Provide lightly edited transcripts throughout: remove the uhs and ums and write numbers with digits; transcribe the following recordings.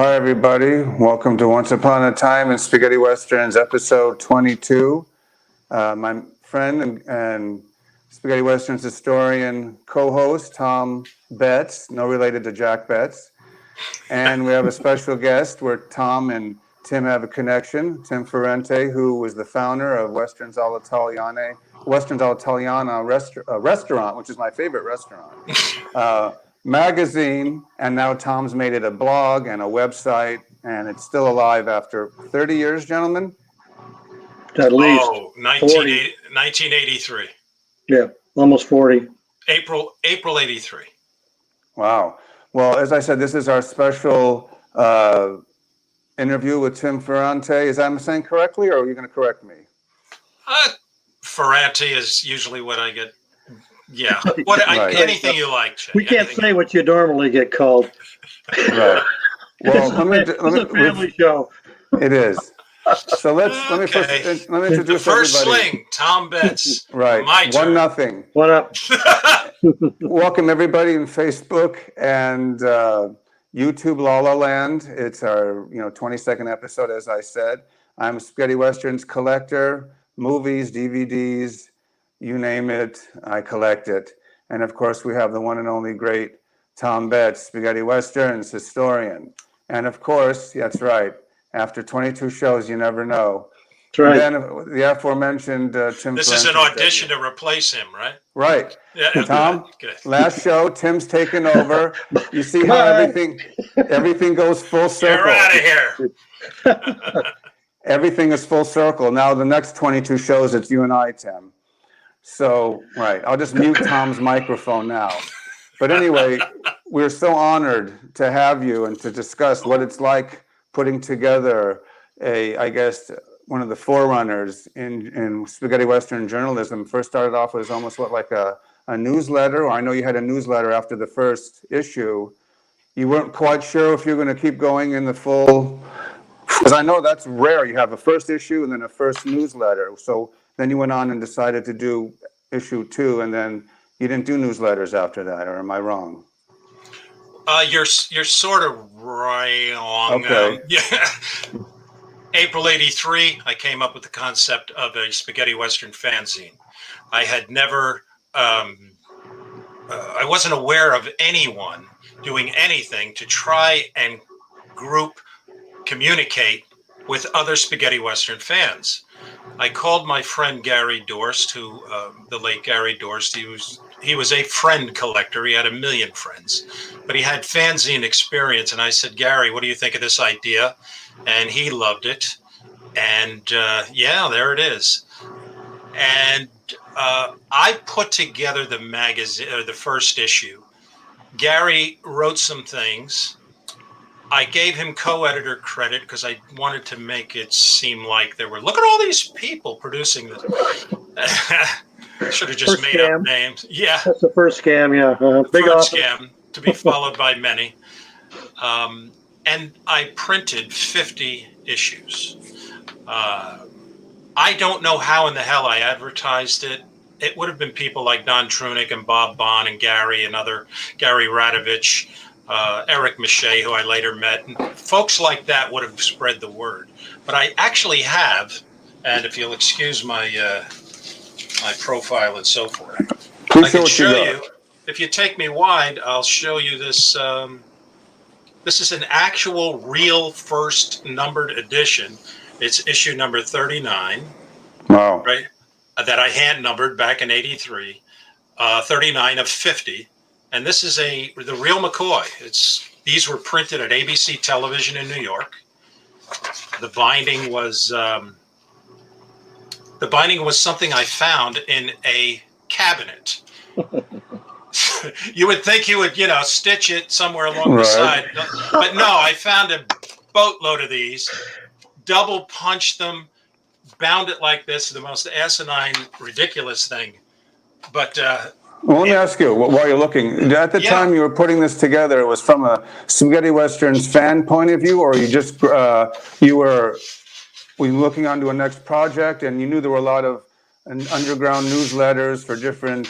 hi everybody. Welcome to Once Upon a Time in Spaghetti Westerns, episode 22. My friend and Spaghetti Westerns historian co-host, Tom Betts, no related to Jack Betts. And we have a special guest where Tom and Tim have a connection, Tim Ferrante, who was the founder of Westerns all'Italiana restaurant, which is my favorite restaurant. Magazine, and now Tom's made it a blog and a website, and it's still alive after 30 years, gentlemen? At least. 1983. Yeah, almost 40. April 83. Wow. Well, as I said, this is our special interview with Tim Ferrante. Is that saying correctly, or are you going to correct me? Ferrante is usually what I get. Yeah, Right. Anything you like. Jay. We can't say what you normally get called. Right. Well, It's a family show. It is. So let me introduce the first everybody. sling, Tom Betts. Right. My turn. 1-0. What up? Welcome everybody in Facebook and YouTube, La La Land. It's our 22nd episode, as I said. I'm a Spaghetti Westerns collector, movies, DVDs, you name it, I collect it. And of course, we have the one and only great Tom Betts, Spaghetti Westerns historian. And of course, that's right, after 22 shows, you never know. That's right. And then the aforementioned Tim. This is an audition to replace him, right? Right. Yeah, Tom, good. Last show, Tim's taken over. You see how everything goes full circle. You're out of here. Everything is full circle. Now the next 22 shows, it's you and I, Tim. So, right, I'll just mute Tom's microphone now. But anyway, we're so honored to have you and to discuss what it's like putting together one of the forerunners in spaghetti Western journalism. First started off as almost like a newsletter. I know you had a newsletter after the first issue. You weren't quite sure if you were going to keep going in the full, because I know that's rare. You have a first issue and then a first newsletter. So then you went on and decided to do issue 2, and then you didn't do newsletters after that, or am I wrong? You're sort of wrong. Okay. April 83, I came up with the concept of a spaghetti Western fanzine. I had never, I wasn't aware of anyone doing anything to try and communicate with other spaghetti Western fans. I called my friend Gary Dorst, the late Gary Dorst. He was a friend collector. He had 1 million friends, but he had fanzine experience. And I said, Gary, what do you think of this idea? And he loved it. And there it is. And I put together the magazine, or the first issue. Gary wrote some things. I gave him co-editor credit because I wanted to make it seem like look at all these people producing this. Should have just made up names. Yeah. That's the first scam, yeah. Big first scam to be followed by many. And I printed 50 issues. I don't know how in the hell I advertised it. It would have been people like Don Trunick and Bob Bond and Gary Radovich, Eric Mache, who I later met. And folks like that would have spread the word. But I actually have, and if you'll excuse my my profile and so forth, I can show you. If you take me wide, I'll show you this. This is an actual real first numbered edition. It's issue number 39. Wow. Right? That I hand numbered back in 83. 39 of 50. And this is the real McCoy. These were printed at ABC Television in New York. The binding was something I found in a cabinet. You would think you would, stitch it somewhere along the side. But no, I found a boatload of these, double punched them, bound it like this, the most asinine, ridiculous thing. But well, let me ask you, while you're looking, at the time you were putting this together, it was from a Spaghetti Westerns fan point of view, or you just were you looking onto a next project and you knew there were a lot of and underground newsletters for different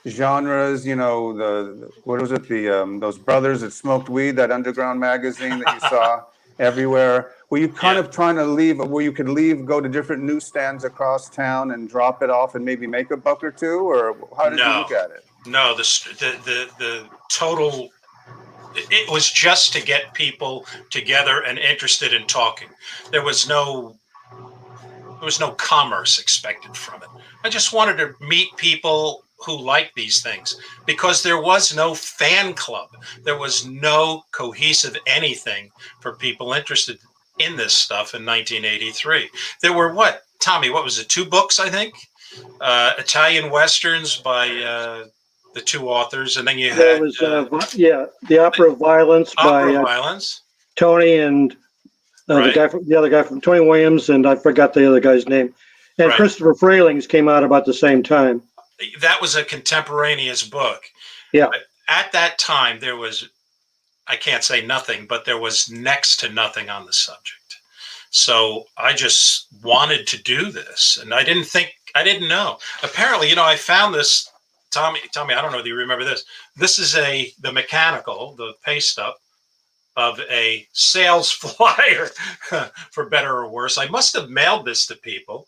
genres. You know, what was it? Those brothers that smoked weed. That underground magazine that you saw everywhere. Were you kind of trying to leave, where you could leave, go to different newsstands across town and drop it off and maybe make a buck or two, or how did you look at it? No, the total. It was just to get people together and interested in talking. There was no commerce expected from it. I just wanted to meet people who liked these things, because there was no fan club. There was no cohesive anything for people interested in this stuff in 1983. There were Tommy, what was it? 2 books, I think? Italian Westerns by the 2 authors, and then you had The Opera of Violence by Tony and the other guy from Tony Williams, and I forgot the other guy's name. And Christopher Fraylings came out about the same time. That was a contemporaneous book. Yeah. But at that time, there was, I can't say nothing, but there was next to nothing on the subject. So I just wanted to do this, and I didn't know. Apparently, I found this. Tommy, I don't know if you remember this. This is the mechanical, the paste up of a sales flyer, for better or worse. I must have mailed this to people,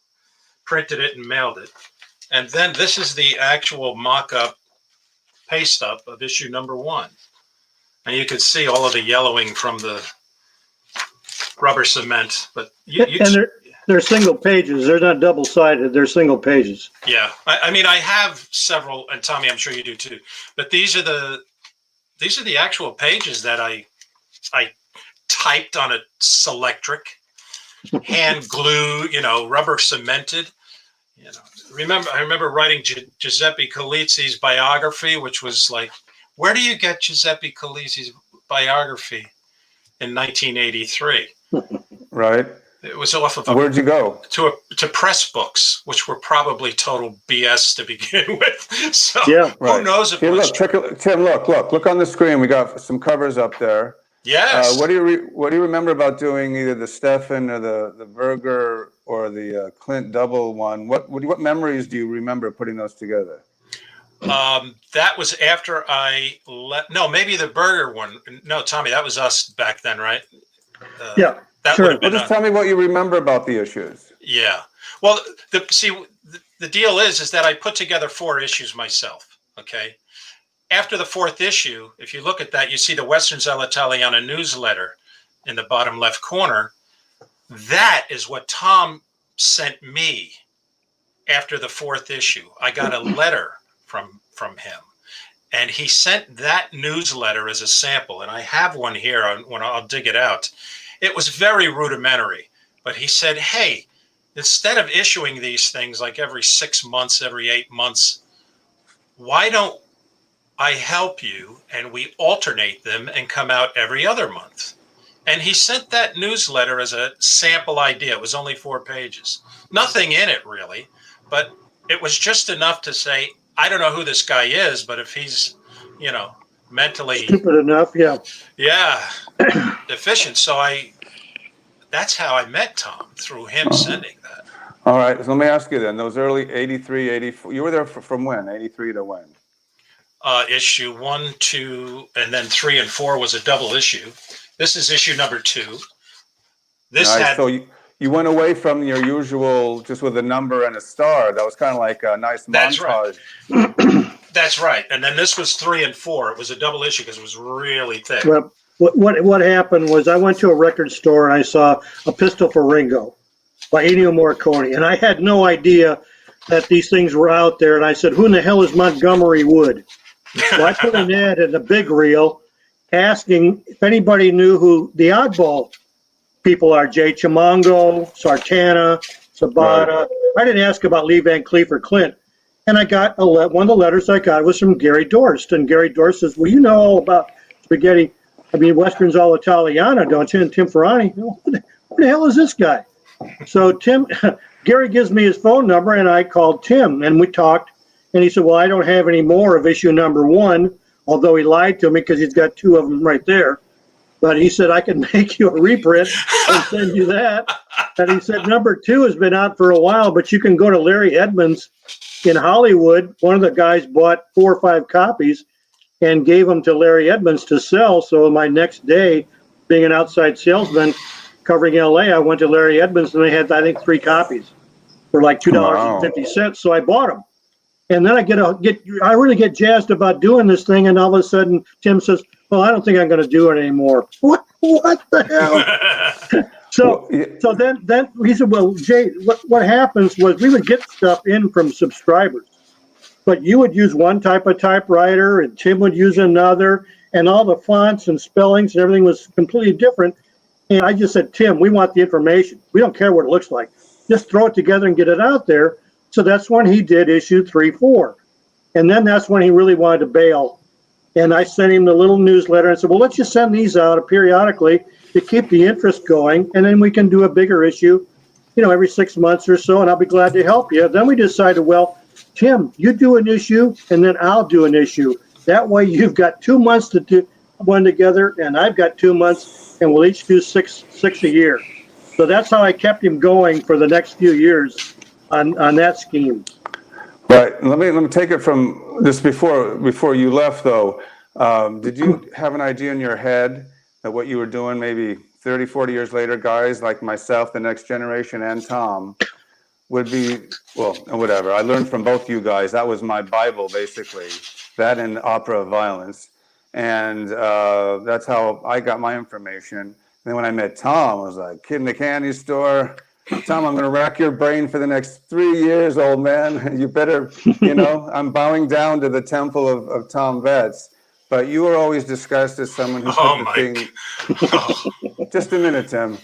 printed it and mailed it. And then this is the actual mock-up paste up of issue number 1. And you can see all of the yellowing from the rubber cement, but they're single pages. They're not double-sided. They're single pages. Yeah, I mean, I have several, and Tommy, I'm sure you do too. But these are the actual pages that I typed on a Selectric, hand glue, rubber cemented. I remember writing Giuseppe Colizzi's biography, which was like, where do you get Giuseppe Colizzi's biography in 1983? Right. It was off of where'd you go? To press books, which were probably total BS to begin with. So who knows if Tim, look on the screen. We got some covers up there. Yes. What do you remember about doing either the Stefan or the Berger or the Clint double one? What memories do you remember putting those together? That was after I left. No, maybe the Berger one. No, Tommy, that was us back then, right? That sure. Just tell me what you remember about the issues. Yeah. Well, the deal is that I put together 4 issues myself. Okay. After the 4th issue, if you look at that, you see the Westerns all'Italiana newsletter in the bottom left corner. That is what Tom sent me after the 4th issue. I got a letter from him, and he sent that newsletter as a sample. And I have one here when I'll dig it out. It was very rudimentary, but he said, hey, instead of issuing these things like every 6 months, every 8 months, why don't I help you and we alternate them and come out every other month? And he sent that newsletter as a sample idea. It was only 4 pages. Nothing in it really, but it was just enough to say, I don't know who this guy is, but if he's, mentally stupid enough, deficient. So that's how I met Tom, through him sending that. All right, so let me ask you then, those early 83, 84, you were there from when? 83 to when? Issue 1, 2, and then 3 and 4 was a double issue. This is issue number 2. So you went away from your usual, just with a number and a star. That was kind of like a nice montage. Right. That's right. And then this was 3 and 4. It was a double issue because it was really thick. Well, what happened was I went to a record store and I saw A Pistol for Ringo by Ennio Morricone, and I had no idea that these things were out there. And I said, who in the hell is Montgomery Wood? So I put an ad in the big reel asking if anybody knew who the Oddball people are. Jay Chimango, Sartana, Sabata. Right. I didn't ask about Lee Van Cleef or Clint. And I got one of the letters I got was from Gary Dorst. And Gary Dorst says, well, you know all about spaghetti. I mean, Westerns all'Italiana, don't you? And Tim Ferrani, who the hell is this guy? So Gary gives me his phone number, and I called Tim, and we talked. And he said, well, I don't have any more of issue number 1, although he lied to me because he's got 2 of them right there. But he said, I can make you a reprint and send you that. And he said, number 2 has been out for a while, but you can go to Larry Edmonds in Hollywood. One of the guys bought 4 or 5 copies and gave them to Larry Edmonds to sell. So my next day, being an outside salesman covering LA, I went to Larry Edmonds and they had, I think, 3 copies for like $2.50. So I bought them. And then I really get jazzed about doing this thing. And all of a sudden, Tim says, well, I don't think I'm going to do it anymore. What the hell? So then he said, well, Jay, what happens was we would get stuff in from subscribers, but you would use one type of typewriter and Tim would use another, and all the fonts and spellings and everything was completely different. And I just said, Tim, we want the information. We don't care what it looks like. Just throw it together and get it out there. So that's when he did issue 3, 4. And then that's when he really wanted to bail. And I sent him the little newsletter and said, well, let's just send these out periodically to keep the interest going. And then we can do a bigger issue, every 6 months or so. And I'll be glad to help you. Then we decided, well, Tim, you do an issue and then I'll do an issue. That way you've got 2 months to do one together and I've got 2 months and we'll each do six a year. So that's how I kept him going for the next few years on that scheme. Right. Let me take it from this before you left, though. Did you have an idea in your head that what you were doing maybe 30, 40 years later, guys like myself, the next generation, and Tom, would be, well, whatever. I learned from both you guys. That was my Bible, basically, that and opera of violence. And that's how I got my information. And then when I met Tom, I was like, kid in the candy store. Tom, I'm going to rack your brain for the next 3 years, old man. You better, I'm bowing down to the temple of Tom Vetz. But you were always discussed as someone who put the thing. Just a minute, Tim.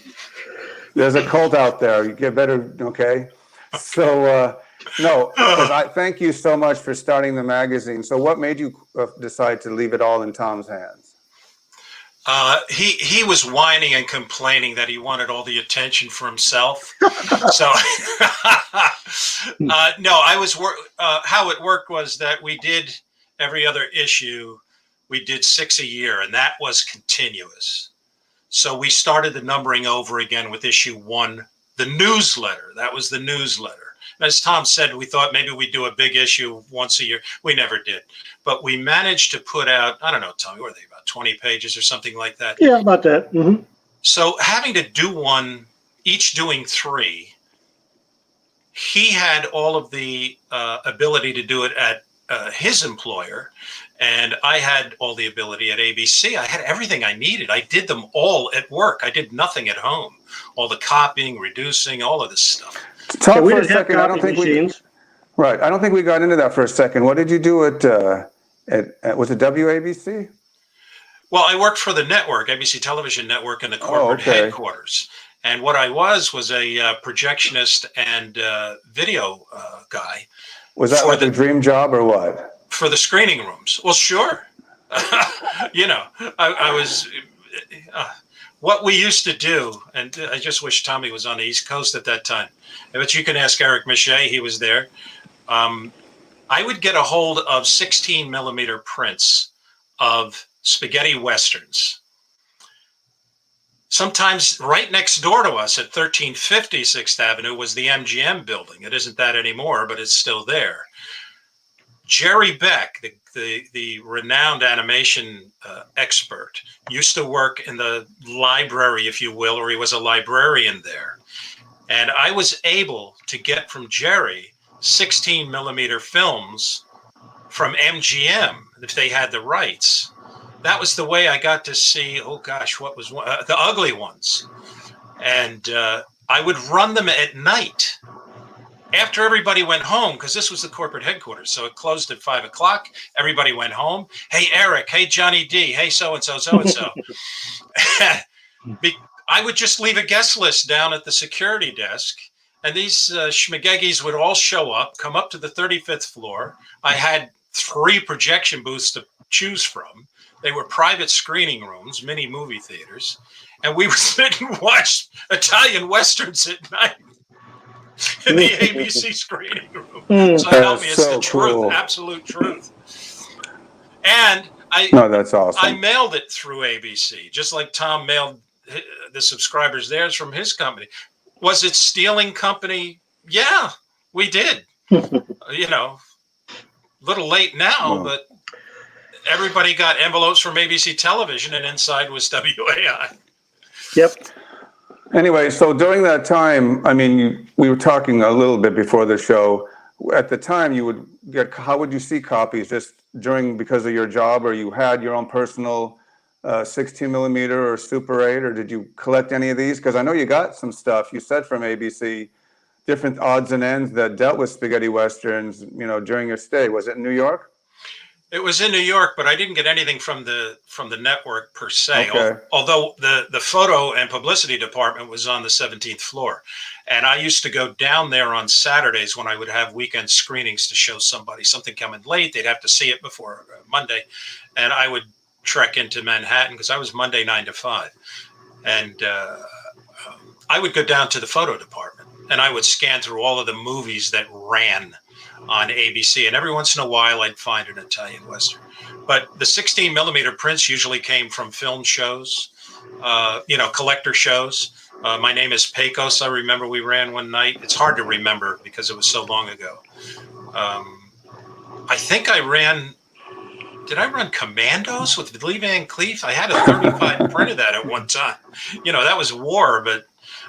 There's a cult out there. You get better, okay? So, no, because I thank you so much for starting the magazine. So what made you decide to leave it all in Tom's hands? He was whining and complaining that he wanted all the attention for himself. So, no, how it worked was that we did every other issue. We did 6 a year, and that was continuous. So we started the numbering over again with issue 1, the newsletter. That was the newsletter. As Tom said, we thought maybe we'd do a big issue once a year. We never did. But we managed to put out, I don't know, Tommy, what were they, about 20 pages or something like that? Yeah, about that. Mm-hmm. So having to do one, each doing 3, he had all of the ability to do it at his employer, and I had all the ability at ABC. I had everything I needed. I did them all at work. I did nothing at home. All the copying, reducing, all of this stuff. Talk for a second. I don't think Right. I don't think we got into that for a second. What did you do at was it WABC? Well, I worked for the network, ABC Television Network, in the corporate headquarters. And what I was a projectionist and video guy. Was that like a dream job or what? For the screening rooms. Well, sure. I was... what we used to do, and I just wish Tommy was on the East Coast at that time, but you can ask Eric Miche, he was there. I would get a hold of 16 millimeter prints of spaghetti westerns. Sometimes right next door to us at 1350 6th Avenue was the MGM building. It isn't that anymore, but it's still there. Jerry Beck, the renowned animation expert, used to work in the library, if you will, or he was a librarian there. And I was able to get from Jerry 16 millimeter films from MGM if they had the rights. That was the way I got to see, oh gosh, what was one? The Ugly Ones. And I would run them at night after everybody went home, because this was the corporate headquarters. So it closed at 5 o'clock. Everybody went home. Hey, Eric. Hey, Johnny D. Hey, so-and-so, so-and-so. I would just leave a guest list down at the security desk. And these schmageggies would all show up, come up to the 35th floor. I had 3 projection booths to choose from. They were private screening rooms, mini movie theaters. And we would sit and watch Italian Westerns at night in the ABC screening room. So help me, it's the truth, absolute truth. And that's awesome. I mailed it through ABC, just like Tom mailed the subscribers theirs from his company. Was it stealing company? Yeah, we did. You know, a little late now, Wow. but everybody got envelopes from ABC television, and inside was WAI. Yep. Anyway, so during that time, I mean, we were talking a little bit before the show. At the time, you would get, how would you see copies? Just during, because of your job, or you had your own personal 16 millimeter or Super 8, or did you collect any of these? Because I know you got some stuff, you said, from ABC, different odds and ends that dealt with spaghetti westerns, you know, during your stay. Was it in New York? It was in New York, but I didn't get anything from the network per se. Okay. Although the photo and publicity department was on the 17th floor, and I used to go down there on Saturdays when I would have weekend screenings to show somebody something coming late. They'd have to see it before Monday, and I would trek into Manhattan because I was Monday 9 to 5, and I would go down to the photo department and I would scan through all of the movies that ran on ABC, and every once in a while I'd find an Italian Western. But the 16 millimeter prints usually came from film shows, collector shows. My Name is Pecos, I remember we ran one night. It's hard to remember because it was so long ago. I think did I run Commandos with Lee Van Cleef? I had a 35 print of that at one time. You know, that was war, but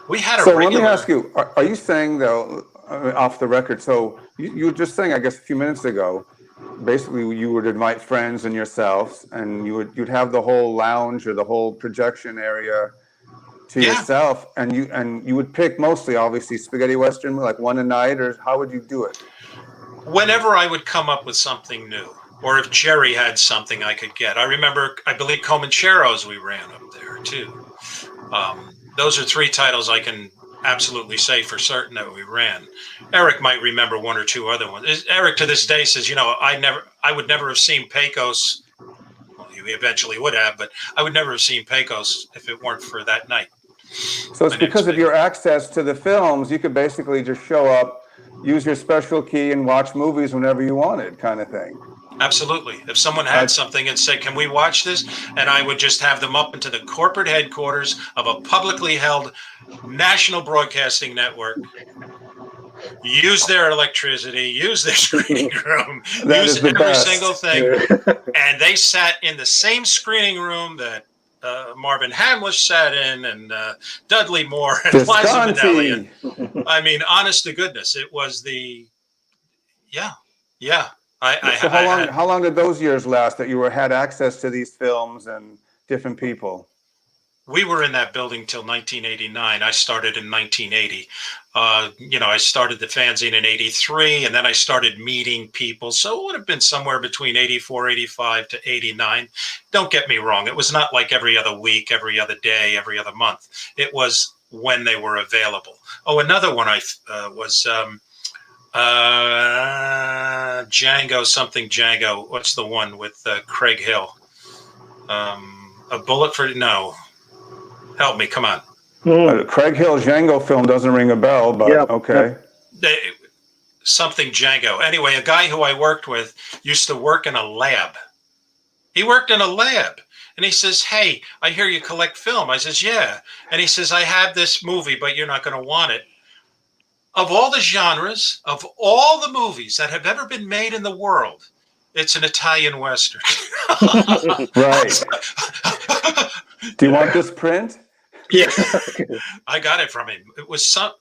we had a regular... So let me ask you, are you saying, though, off the record, so you were just saying, I guess, a few minutes ago, basically you would invite friends and yourselves, and you'd have the whole lounge or the whole projection area to yourself, and you would pick mostly, obviously, spaghetti western, like one a night, or how would you do it? Whenever I would come up with something new, or if Jerry had something I could get. I believe Comancheros we ran up there too. Those are three titles I can absolutely say for certain that we ran. Eric might remember one or two other ones. Eric to this day says, you know, I would never have seen Pecos. Well, he eventually would have, but I would never have seen Pecos if it weren't for that night. So it's because of your access to the films, you could basically just show up, use your special key, and watch movies whenever you wanted, kind of thing. Absolutely. If someone had something and said, can we watch this? And I would just have them up into the corporate headquarters of a publicly held national broadcasting network, use their electricity, use their screening room, use every single thing. And they sat in the same screening room that Marvin Hamlish sat in, and Dudley Moore and Liza Minnelli. I mean, honest to goodness, it was yeah. So how long did those years last that you had access to these films and different people? We were in that building till 1989. I started in 1980. I started the fanzine in 83, and then I started meeting people. So it would have been somewhere between 84, 85 to 89. Don't get me wrong. It was not like every other week, every other day, every other month. It was when they were available. Oh, another one was Django. What's the one with Craig Hill? A Bullet for... No. Help me, come on. Craig Hill Django film doesn't ring a bell, but okay. Something Django. Anyway, a guy who I worked with used to work in a lab. He worked in a lab. And he says, hey, I hear you collect film. I says, yeah. And he says, I have this movie, but you're not going to want it. Of all the genres, of all the movies that have ever been made in the world, it's an Italian Western. Right. Do you want this print? Yeah. I got it from him. It was I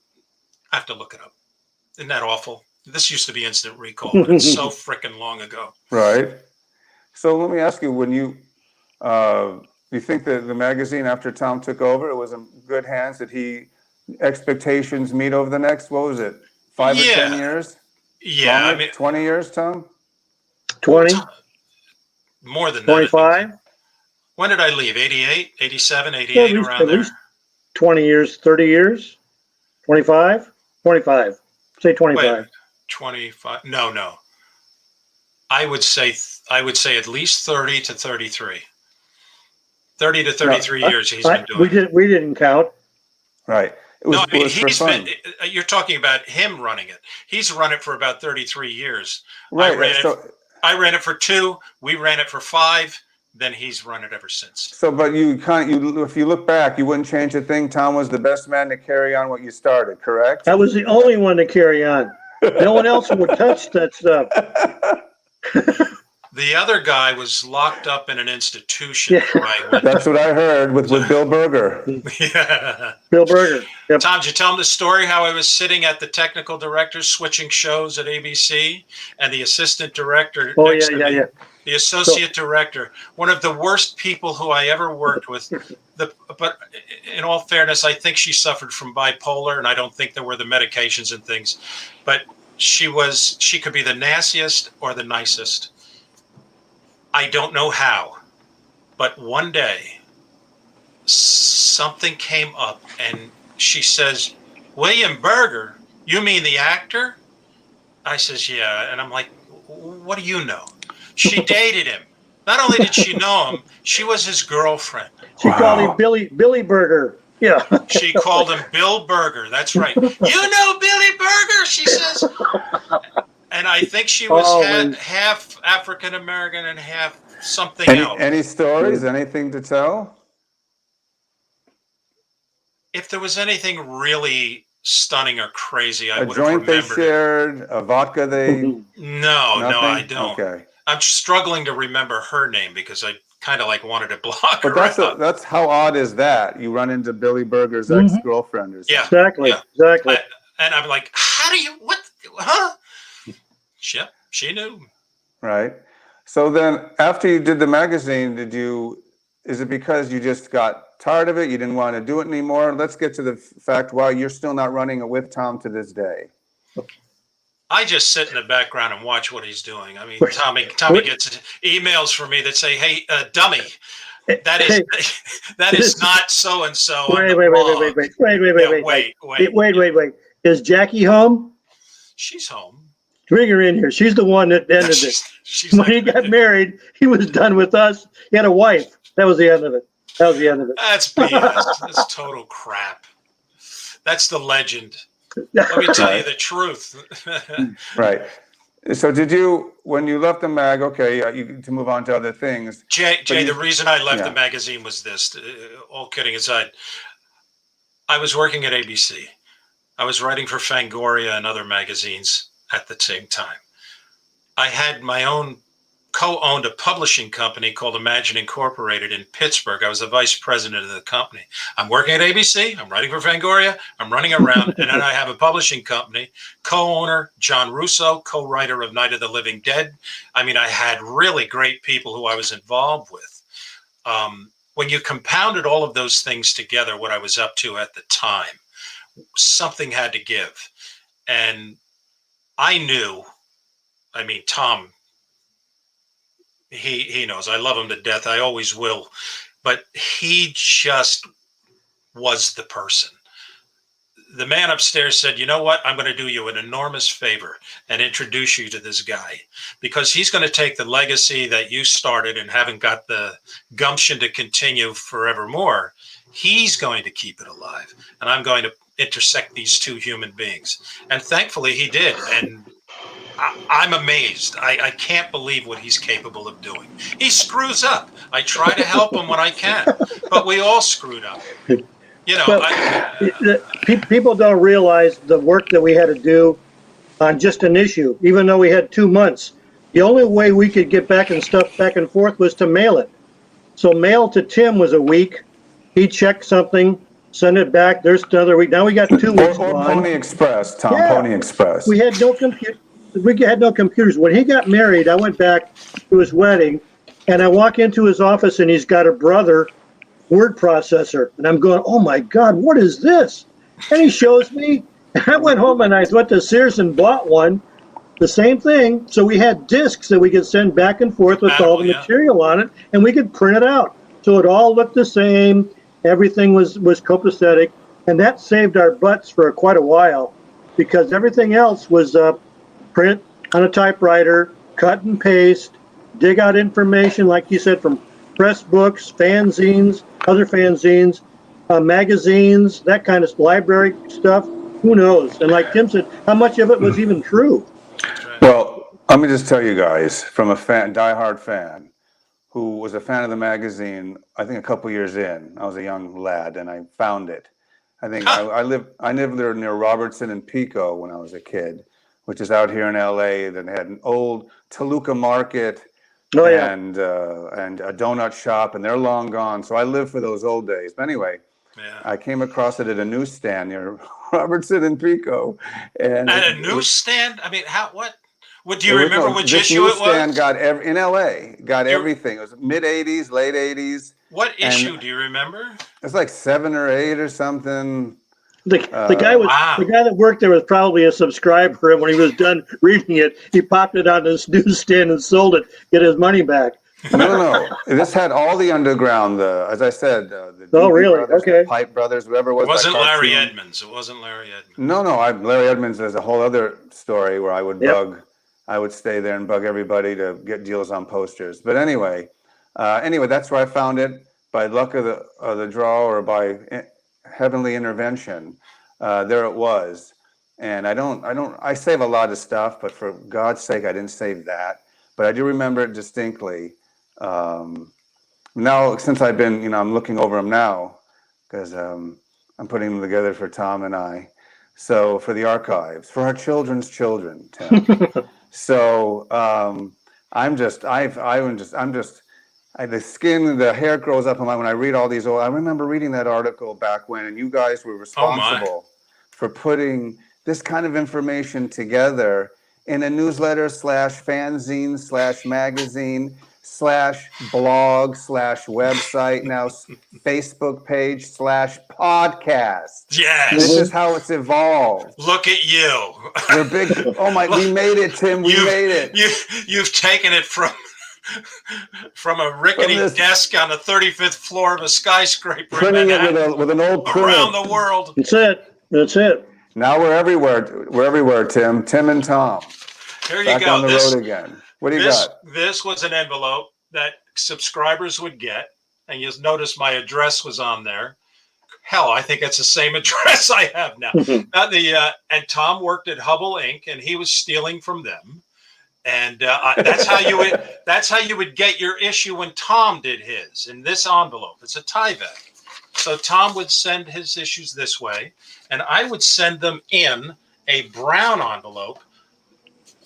have to look it up. Isn't that awful? This used to be Instant Recall, but it's so freaking long ago. Right. So let me ask you, when you think that the magazine, after Tom took over, it was in good hands? Did expectations meet over the next, what was it, 5 or 10 years? Yeah. Longer? 20 years, Tom? 20? More than 25? That. When did I leave? 88, 87, 88, around at there? Least 20 years, 30 years? 25? 25. Say 25. Wait, 25. No. I would say at least 30 to 33. 30 to 33 years he's been doing it. We didn't count. Right. You're talking about him running it. He's run it for about 33 years. Right. I ran it for 2. We ran it for 5. then he's run it ever since. So, but if you look back, you wouldn't change a thing. Tom was the best man to carry on what you started, correct? I was the only one to carry on. No one else would touch that stuff. The other guy was locked up in an institution. Yeah. Where I went. That's what I heard with Bill Berger. Yeah. Bill Berger. Yep. Tom, did you tell him the story how I was sitting at the technical director switching shows at ABC and the assistant director Oh, next to me, yeah. the associate director, one of the worst people who I ever worked with. But in all fairness, I think she suffered from bipolar, and I don't think there were the medications and things. But she could be the nastiest or the nicest. I don't know how, but one day something came up and she says, "William Berger, you mean the actor?" I says, "Yeah." And I'm like, "What do you know?" She dated him. Not only did she know him, she was his girlfriend. She called him Billy Berger. Yeah. She called him Bill Berger. That's right. "You know Billy Berger," she says. And I think she was half African American and half something else. Any stories? Anything to tell? If there was anything really stunning or crazy, I A would have joint they remembered shared, a vodka they. No, Nothing? I don't. Okay. I'm struggling to remember her name because I kind of like wanted to block her. But that's how odd is that? You run into Billy Berger's ex-girlfriend or something. Yeah. Exactly. Yeah. Exactly. And I'm like, how do you, what, huh? Yep, she knew. Right. So then after you did the magazine, is it because you just got tired of it? You didn't want to do it anymore? Let's get to the fact why you're still not running it with Tom to this day. I just sit in the background and watch what he's doing. I mean, Tommy gets emails from me that say, "Hey, dummy, that is not so and so." Wait. Is Jackie home? She's home. Bring her in here. She's the one that ended it. When he got married, he was done with us. He had a wife. That was the end of it. That's BS. That's total crap. That's the legend. Let me tell you the truth. Right. So when you left the mag, to move on to other things. Jay, the reason I left the magazine was this, all kidding aside. I was working at ABC. I was writing for Fangoria and other magazines at the same time. I had my own co-owned a publishing company called Imagine Incorporated in Pittsburgh. I was the vice president of the company. I'm working at ABC. I'm writing for Fangoria. I'm running around. And then I have a publishing company, co-owner John Russo, co-writer of Night of the Living Dead. I mean, I had really great people who I was involved with. When you compounded all of those things together, what I was up to at the time, something had to give. And I knew, I mean, Tom, he knows I love him to death. I always will. But he just was the person. The man upstairs said, "You know what? I'm going to do you an enormous favor and introduce you to this guy, because he's going to take the legacy that you started and haven't got the gumption to continue forevermore. He's going to keep it alive. And I'm going to intersect these two human beings." And thankfully he did. And I'm amazed. I can't believe what he's capable of doing. He screws up. I try to help him when I can, but we all screwed up. You know, people don't realize the work that we had to do on just an issue, even though we had 2 months. The only way we could get back and forth was to mail it. So mail to Tim was a week. He'd check something, send it back. There's another week. Now we got 2 weeks. Or Pony Express, Tom. Yeah. Pony Express. We had no computer. We had no computers. When he got married, I went back to his wedding, and I walk into his office, and he's got a Brother word processor, and I'm going, "Oh my God, what is this?" And he shows me. I went home and I went to Sears and bought one, the same thing. So we had discs that we could send back and forth with all the material on it, and we could print it out. So it all looked the same. Everything was copacetic, and that saved our butts for quite a while, because everything else was print on a typewriter, cut and paste, dig out information, like you said, from press books, fanzines, other fanzines, magazines, that kind of library stuff. Who knows? And like Tim said, how much of it was even true? Well, let me just tell you guys, from a diehard fan, who was a fan of the magazine, I think a couple years in. I was a young lad and I found it. I think I lived there near Robertson and Pico when I was a kid, which is out here in LA. That had an old Toluca Market Oh, yeah. and a donut shop, and they're long gone. So I lived for those old days. But anyway, Yeah. I came across it at a newsstand near Robertson and Pico. And At a newsstand? I mean, what do you it was- remember no, which this issue it newsstand was? got in LA, got You- everything. It was mid 80s, late 80s. What And issue do you remember? it's like 7 or 8 or something. The guy Wow. the guy that worked there was probably a subscriber, and when he was done reading it, he popped it on his newsstand and sold it, get his money back. No. This had all the underground, as I said, the Oh, Doobie really? Brothers, Okay. the Pipe Brothers, whoever it was. It wasn't that Larry cartoon. Edmonds. It wasn't Larry Edmonds. No, Larry Edmonds is a whole other story where I would Yep. I would stay there and bug everybody to get deals on posters. But anyway, that's where I found it by luck of the draw or by heavenly intervention. There it was. And I save a lot of stuff, but for God's sake, I didn't save that. But I do remember it distinctly. Now, since I've been, I'm looking over them now because I'm putting them together for Tom and I. So for the archives, for our children's children, Tim. So the hair grows up on my, when I read all these old, I remember reading that article back when, and you guys were responsible for putting this kind of information together in a newsletter / fanzine / magazine / blog / website, now Facebook page / podcast. Yes. This is how it's evolved. Look at you. We're big. Oh my! We made it, Tim. We made it. You've taken it from a rickety desk on the 35th floor of a skyscraper, Printing it with an old printer around the world. That's it. Now we're everywhere. We're everywhere, Tim. Tim and Tom. Here you Back go. on the road again. What do you got? This was an envelope that subscribers would get, and you'll notice my address was on there. Hell, I think it's the same address I have now. And Tom worked at Hubble Inc., and he was stealing from them. And that's how you would get your issue when Tom did his in this envelope. It's a Tyvek. So Tom would send his issues this way, and I would send them in a brown envelope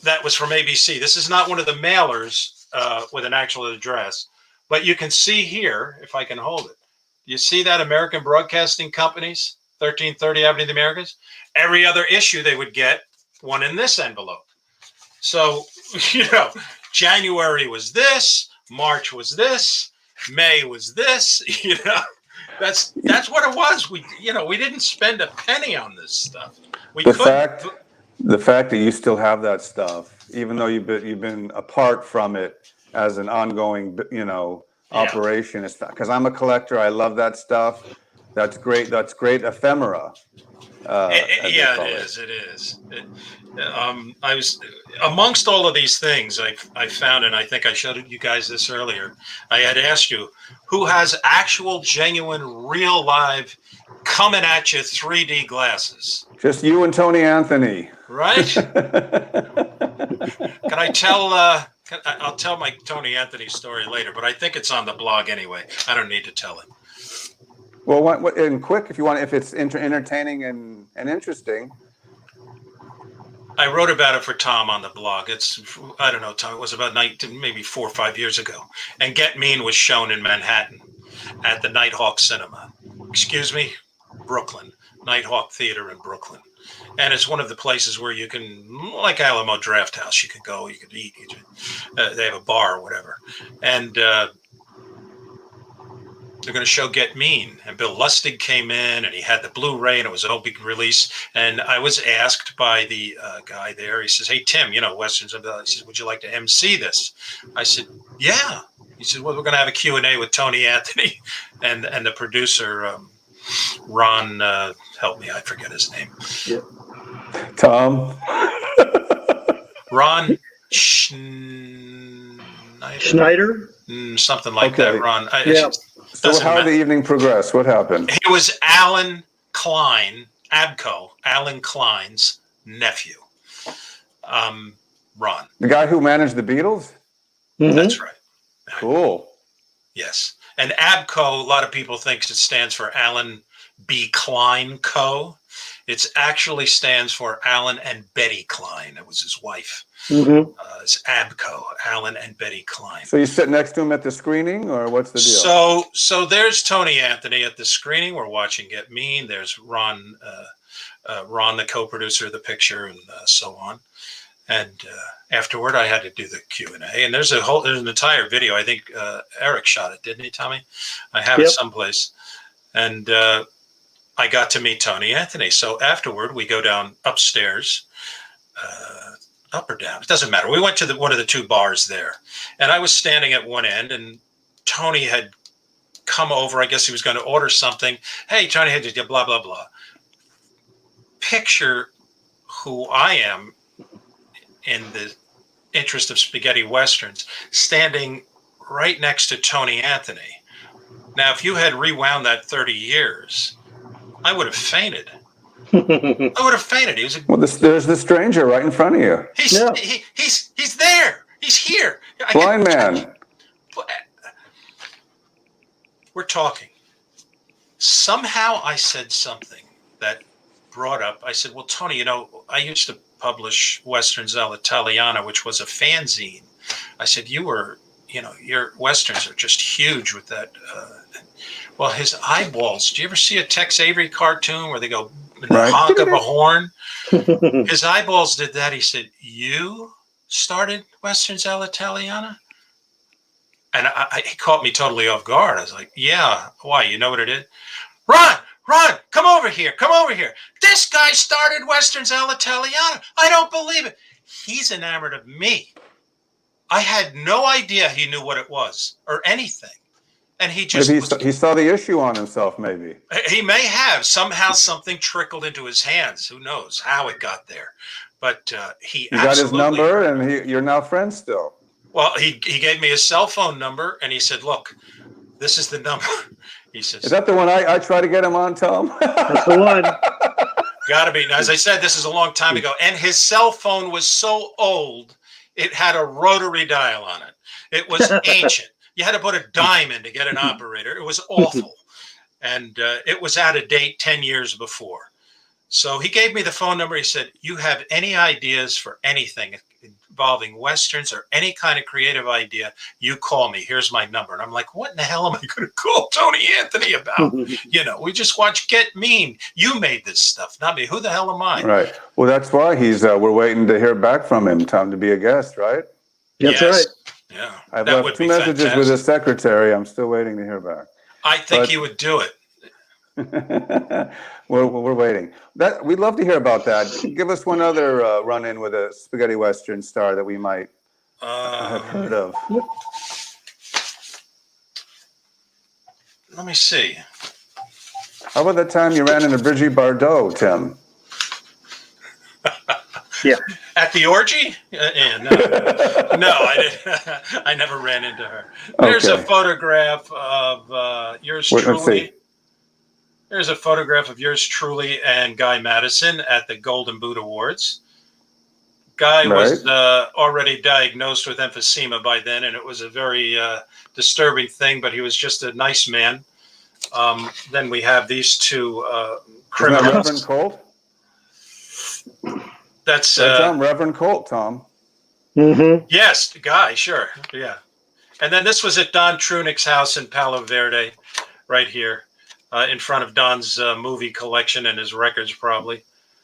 that was from ABC. This is not one of the mailers with an actual address, but you can see here, if I can hold it. You see that American Broadcasting Company's 1330 Avenue of the Americas? Every other issue they would get one in this envelope. So, January was this, March was this, May was this, That's what it was. We didn't spend a penny on this stuff. The fact that you still have that stuff, even though you've been apart from it as an ongoing, operation, is because I'm a collector. I love that stuff. That's great. That's great ephemera. It is. I was amongst all of these things I found, and I think I showed you guys this earlier. I had asked you who has actual, genuine, real, live, coming at you 3D glasses. Just you and Tony Anthony, right? Can I tell? I'll tell my Tony Anthony story later, but I think it's on the blog anyway. I don't need to tell it. Well, and quick, if you want, if it's entertaining and interesting. I wrote about it for Tom on the blog. I don't know, Tom, it was about maybe 4 or 5 years ago. And Get Mean was shown in Manhattan at the Nighthawk Cinema. Excuse me, Brooklyn. Nighthawk Theater in Brooklyn. And it's one of the places where you can, like Alamo Draft House, you could go, you could eat. They have a bar or whatever. And they're going to show Get Mean. And Bill Lustig came in, and he had the Blu-ray, and it was an open release. And I was asked by the guy there, he says, hey, Tim, Westerns, he says, would you like to MC this? I said, yeah. He said, well, we're going to have a Q&A with Tony Anthony and the producer, Ron, help me, I forget his name. Yeah. Tom. Ron Schneider? Something like that, Ron. So how did the evening progress? What happened? It was Alan Klein, Alan Klein's nephew, Ron. The guy who managed the Beatles? Mm-hmm. That's right. Cool. Yes. And ABCO, a lot of people think it stands for Alan B. Klein Co. It actually stands for Alan and Betty Klein. It was his wife. Mm-hmm. It's ABCO, Alan and Betty Klein. So you sit next to him at the screening, or what's the deal? So there's Tony Anthony at the screening. We're watching Get Mean. There's Ron, the co-producer of the picture, and so on. And afterward, I had to do the Q&A. And there's an entire video. I think Eric shot it, didn't he, Tommy? I have it someplace. And I got to meet Tony Anthony. So afterward, we go down upstairs, up or down. It doesn't matter. We went to one of the two bars there. And I was standing at one end, and Tony had come over. I guess he was going to order something. Hey, Tony had to blah, blah, blah. Picture who I am in the interest of spaghetti westerns, standing right next to Tony Anthony. Now, if you had rewound that 30 years, I would have fainted. I would have fainted. He was there's the stranger right in front of you. He's there. He's here. Blind man. We're talking. Somehow I said something that brought up, I said, well, Tony, I used to publish Westerns all'Italiana, which was a fanzine. I said, your Westerns are just huge with that. Well, his eyeballs, do you ever see a Tex Avery cartoon where they go the honk of a horn? His eyeballs did that. He said, you started Westerns all'Italiana? And he caught me totally off guard. I was like, yeah, why? You know what it is? Ron, come over here. This guy started Westerns all'Italiana. I don't believe it. He's enamored of me. I had no idea he knew what it was or anything. And he just... Maybe he saw the issue on himself, maybe. He may have. Somehow something trickled into his hands. Who knows how it got there. But he got his number, and you're now friends still. Well, he gave me his cell phone number, and he said, look, this is the number. He says, is that the one I try to get him on, Tom? That's the one. Gotta be. Now, as I said, this is a long time ago. And his cell phone was so old, it had a rotary dial on it. It was ancient. You had to put a dime in to get an operator. It was awful. And it was out of date 10 years before. So he gave me the phone number. He said, you have any ideas for anything involving Westerns or any kind of creative idea, you call me. Here's my number. And I'm like, what in the hell am I going to call Tony Anthony about? We just watched Get Mean. You made this stuff, not me. Who the hell am I? Right. Well, that's why we're waiting to hear back from him, Tom, to be a guest, right? That's right. Yeah. I've left 2 messages with his secretary. I'm still waiting to hear back. I think he would do it. We're waiting. We'd love to hear about that. Give us one other run-in with a spaghetti western star that we might have heard of. Let me see. How about that time you ran into Brigitte Bardot, Tim? Yeah. At the orgy? No, I didn't. I never ran into her. There's a photograph of yours truly. Let's see. There's a photograph of yours truly and Guy Madison at the Golden Boot Awards. Guy was already diagnosed with emphysema by then, and it was a very disturbing thing, but he was just a nice man. Then we have these two criminals. Is that Reverend Colt? That's Reverend Colt, Tom. Mm-hmm. Yes, Guy, sure. Yeah. And then this was at Don Trunick's house in Palo Verde, right here. In front of Don's movie collection and his records, probably.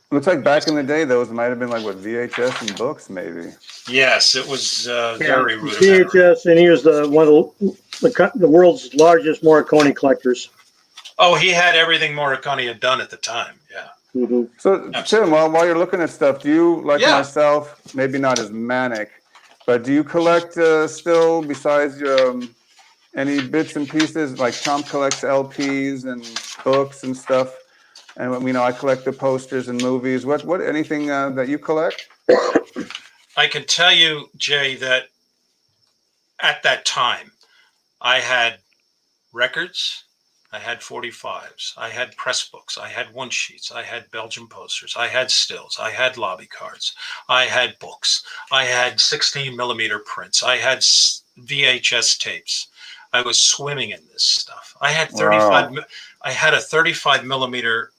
Looks like back in the day, those might have been like VHS and books, maybe. Yes, it was very rudimentary. VHS, and he was one of the world's largest Morricone collectors. Oh, he had everything Morricone had done at the time. Yeah. Mm-hmm. So, Tim, while you're looking at stuff, do you, like myself, maybe not as manic, but do you collect still, besides your... any bits and pieces? Like Tom collects LPs and books and stuff, and I collect the posters and movies. What anything that you collect? I can tell you, Jay, that at that time, I had records, I had 45s, I had press books, I had one sheets, I had Belgian posters, I had stills, I had lobby cards, I had books, I had 16 millimeter prints, I had VHS tapes. I was swimming in this stuff. I had Wow. I had a 35 millimeter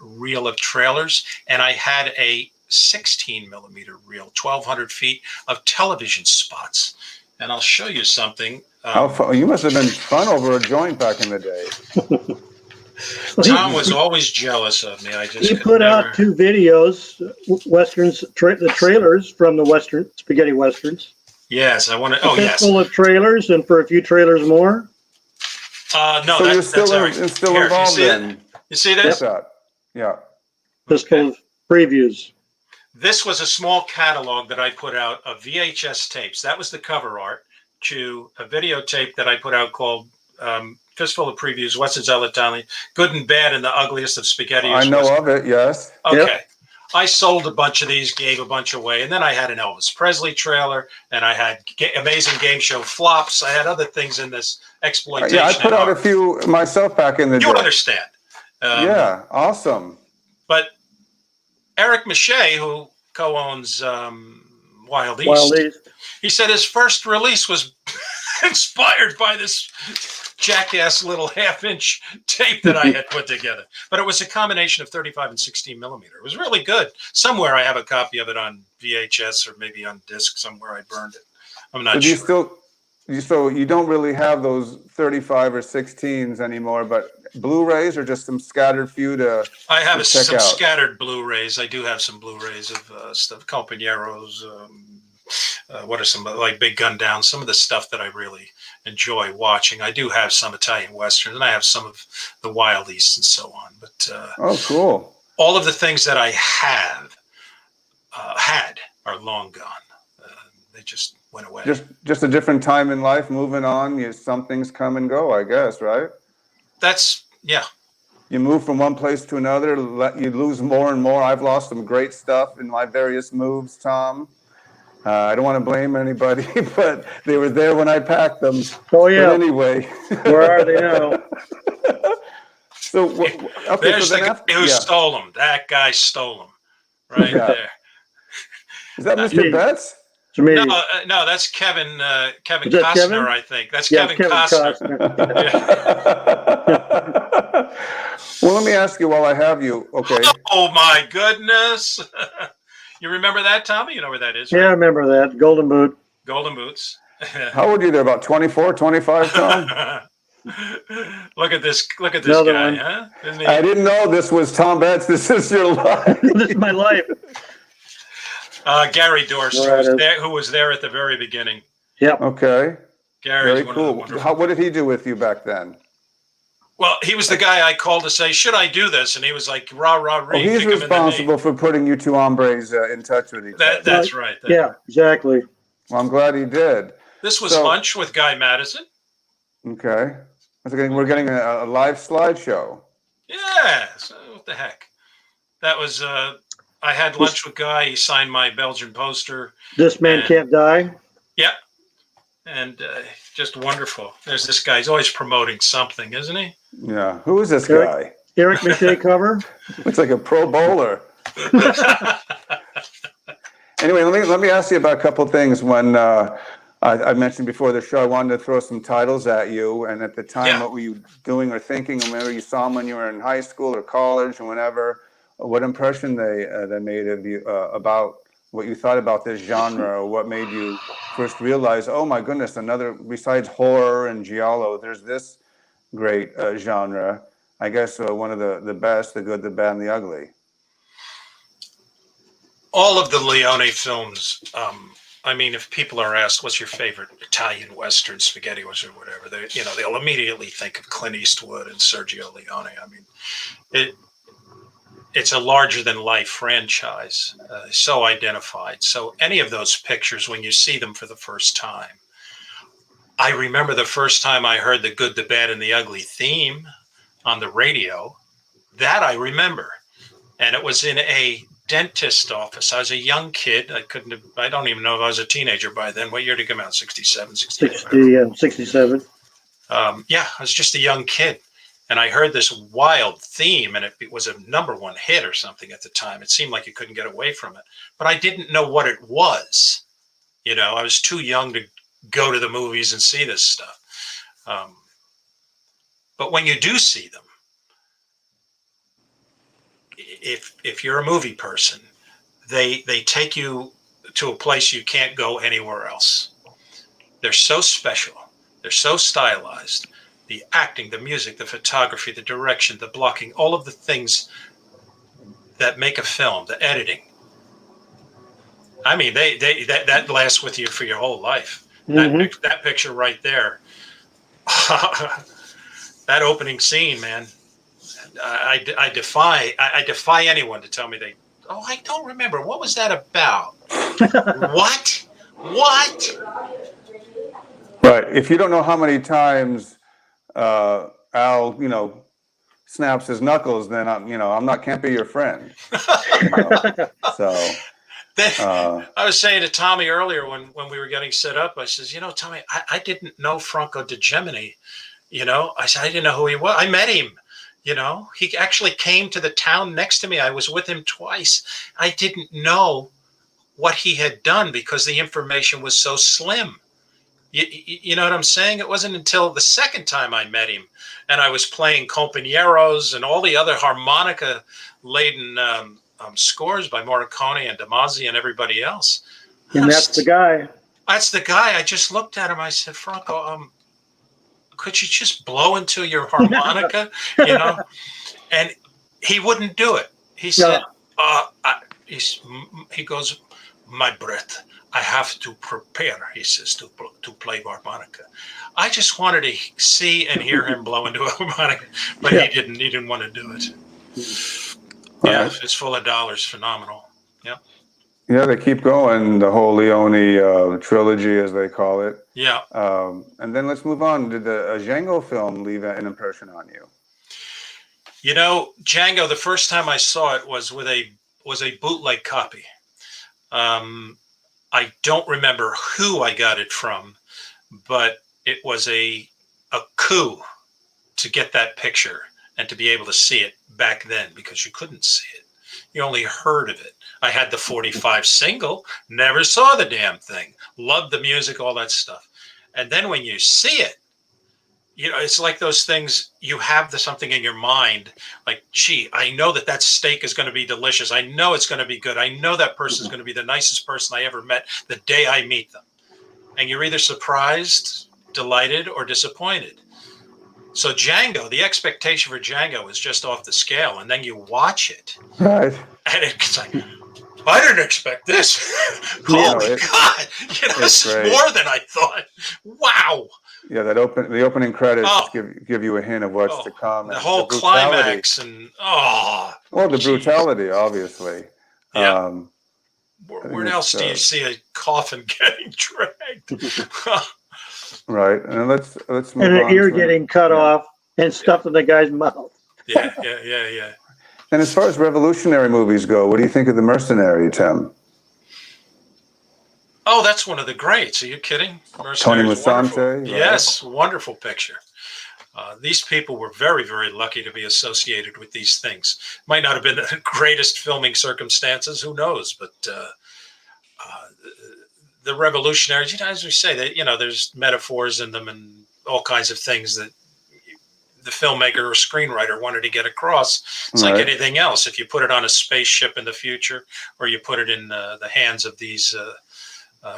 reel of trailers, and I had a 16 millimeter reel, 1,200 feet of television spots. And I'll show you something. How fun. You must have been fun over a joint back in the day. Tom was always jealous of me. I just He could put never. out 2 videos, westerns, the trailers from the Western spaghetti westerns. Yes, I want to. A Oh, yes. fistful of trailers, and for a few trailers more. No, So you're that's still Eric. still Here, involved you see in it? You see with this? that? Yeah. Fistful of previews. This was a small catalog that I put out of VHS tapes. That was the cover art to a videotape that I put out called Fistful of Previews, Westerns Italian, Good and Bad and the Ugliest of Spaghetti. I know of it. Yes. Okay. Yep. I sold a bunch of these, gave a bunch away, and then I had an Elvis Presley trailer, and I had amazing game show flops. I had other things in this exploitation. Yeah, I put out a few myself back in the day. You understand? Yeah, awesome. But Eric Mache, who co-owns Wild East, Wild East. he said his first release was inspired by this jackass little half-inch tape that I had put together. But it was a combination of 35 and 16 millimeter. It was really good. Somewhere I have a copy of it on VHS or maybe on disc somewhere. I burned it. I'm not sure. So you don't really have those 35 or 16s anymore, but Blu-rays are just some scattered few to I have check some out. scattered Blu-rays. I do have some Blu-rays of stuff, Companeros. What are some like Big Gun Down? Some of the stuff that I really enjoy watching. I do have some Italian westerns, and I have some of the Wild East and so on. But Oh, cool. all of the things that I have had are long gone. They just went away. Just a different time in life, moving on. Some things come and go, I guess, right? That's yeah. You move from one place to another, you lose more and more. I've lost some great stuff in my various moves, Tom. I don't want to blame anybody, but they were there when I packed them. Oh yeah. But anyway. Where are they now? So okay, There's so the guy who stole them. That guy stole them, right there. Is that Mr. Betts? It's me. No, that's Kevin. Kevin Is that Costner, Kevin? I think. That's Yeah, Kevin Costner. Well, let me ask you while I have you. Okay. Oh my goodness! You remember that, Tommy? You know where that is, right? Yeah, I remember that. Golden Boot. Golden Boots. How old are you there? About 24, 25, Tom? Look at this guy, one. huh? Isn't he? I didn't know this was Tom Betts. This is your life. This is my life. Gary Dorst, who was there at the very beginning. Yep. Okay. Gary's Very cool. What did he do with you back then? Well, he was the guy I called to say, should I do this? And he was like, rah, rah, rah. He's responsible for putting you two hombres in touch with each other. That's right. Yeah, exactly. Well, I'm glad he did. This was lunch with Guy Madison. Okay. We're getting a live slideshow. Yeah. So what the heck? That was, I had lunch with Guy. He signed my Belgian poster. This Man Can't Die. Yeah. And just wonderful. There's this guy. He's always promoting something, isn't he? Yeah. Who is this guy? Eric Mache cover. Looks like a pro bowler. Anyway, let me ask you about a couple of things. When I mentioned before the show, I wanted to throw some titles at you. And at the time, what were you doing or thinking? Or maybe you saw them when you were in high school or college or whenever. What impression they made of you about what you thought about this genre, or what made you first realize, oh my goodness, another, besides horror and giallo, there's this great genre. I guess one of the best, the good, the bad, and the ugly. All of the Leone films, I mean, if people are asked, what's your favorite Italian Western, spaghetti Western, or whatever, they'll immediately think of Clint Eastwood and Sergio Leone. I mean, it's a larger-than-life franchise, so identified. So any of those pictures, when you see them for the first time, I remember the first time I heard the good, the bad, and the ugly theme on the radio. That I remember. And it was in a dentist office. I was a young kid. I don't even know if I was a teenager by then. What year did it come out? 67, 68? 67. Yeah, I was just a young kid. And I heard this wild theme, and it was a #1 hit or something at the time. It seemed like you couldn't get away from it. But I didn't know what it was. I was too young to go to the movies and see this stuff. But when you do see them, if you're a movie person, they take you to a place you can't go anywhere else. They're so special. They're so stylized. The acting, the music, the photography, the direction, the blocking, all of the things that make a film, the editing. I mean, that lasts with you for your whole life. Mm-hmm. That picture right there, that opening scene, man. I defy anyone to tell me I don't remember. What was that about? What? Right. If you don't know how many times Al, snaps his knuckles, then can't be your friend. So. I was saying to Tommy earlier when we were getting set up, I says, Tommy, I didn't know Franco de Gemini. I said, I didn't know who he was. I met him. He actually came to the town next to me. I was with him twice. I didn't know what he had done because the information was so slim. You know what I'm saying? It wasn't until the second time I met him and I was playing compañeros and all the other harmonica-laden scores by Morricone and Damasio and everybody else. And that's the guy. That's the guy. I just looked at him. I said, Franco, could you just blow into your harmonica? And he wouldn't do it. He said, he goes, my breath, I have to prepare, he says, to play harmonica. I just wanted to see and hear him blow into a harmonica, but he didn't want to do it. Yeah, it's full of dollars. Phenomenal. Yeah. Yeah, they keep going, the whole Leone trilogy, as they call it. Yeah. And then let's move on. Did the Django film leave an impression on you? Django, the first time I saw it was a bootleg copy. I don't remember who I got it from, but it was a coup to get that picture and to be able to see it back then because you couldn't see it. You only heard of it. I had the 45 single, never saw the damn thing, loved the music, all that stuff. And then when you see it, it's like those things, you have something in your mind, like, gee, I know that steak is going to be delicious. I know it's going to be good. I know that person is going to be the nicest person I ever met the day I meet them. And you're either surprised, delighted, or disappointed. So Django, the expectation for Django is just off the scale. And then you watch it. Right. And it's like, I didn't expect this. Oh my God. This is more than I thought. Wow. Yeah, the opening credits give you a hint of what's to come. The whole climax and the brutality, obviously. Yeah. Where else do you see a coffin getting dragged? Right, and let's move on. And an ear getting cut off and stuffed in the guy's mouth. Yeah. And as far as revolutionary movies go, what do you think of The Mercenary, Tim? Oh, that's one of the greats. Are you kidding? Tony Musante. Right? Yes, wonderful picture. These people were very, very lucky to be associated with these things. Might not have been the greatest filming circumstances, who knows? But the revolutionaries, as we say, that there's metaphors in them and all kinds of things that the filmmaker or screenwriter wanted to get across. It's like anything else. If you put it on a spaceship in the future, or you put it in the hands of these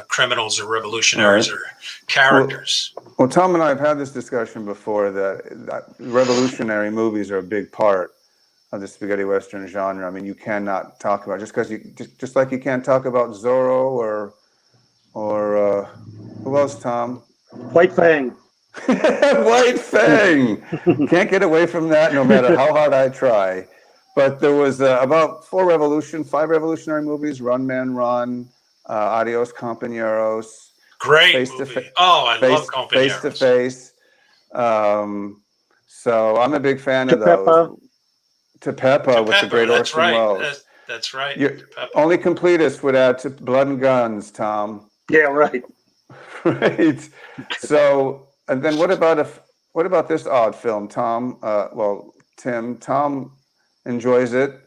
criminals or revolutionaries or characters. Well, Tom and I have had this discussion before that revolutionary movies are a big part of the spaghetti western genre. I mean, you cannot talk about just like you can't talk about Zorro or who else, Tom? White Fang. White Fang. Can't get away from that no matter how hard I try. But there was about 5 revolutionary movies: Run Man Run, Adios Compañeros. Great movie. I love Compañeros. Face to Face. So I'm a big fan of those. Tepepa with the great Orson Welles. That's right. Only completists would add to Blood and Guns, Tom. Yeah, right. Right. So, and then what about this odd film, Tom? Tim. Tom enjoys it.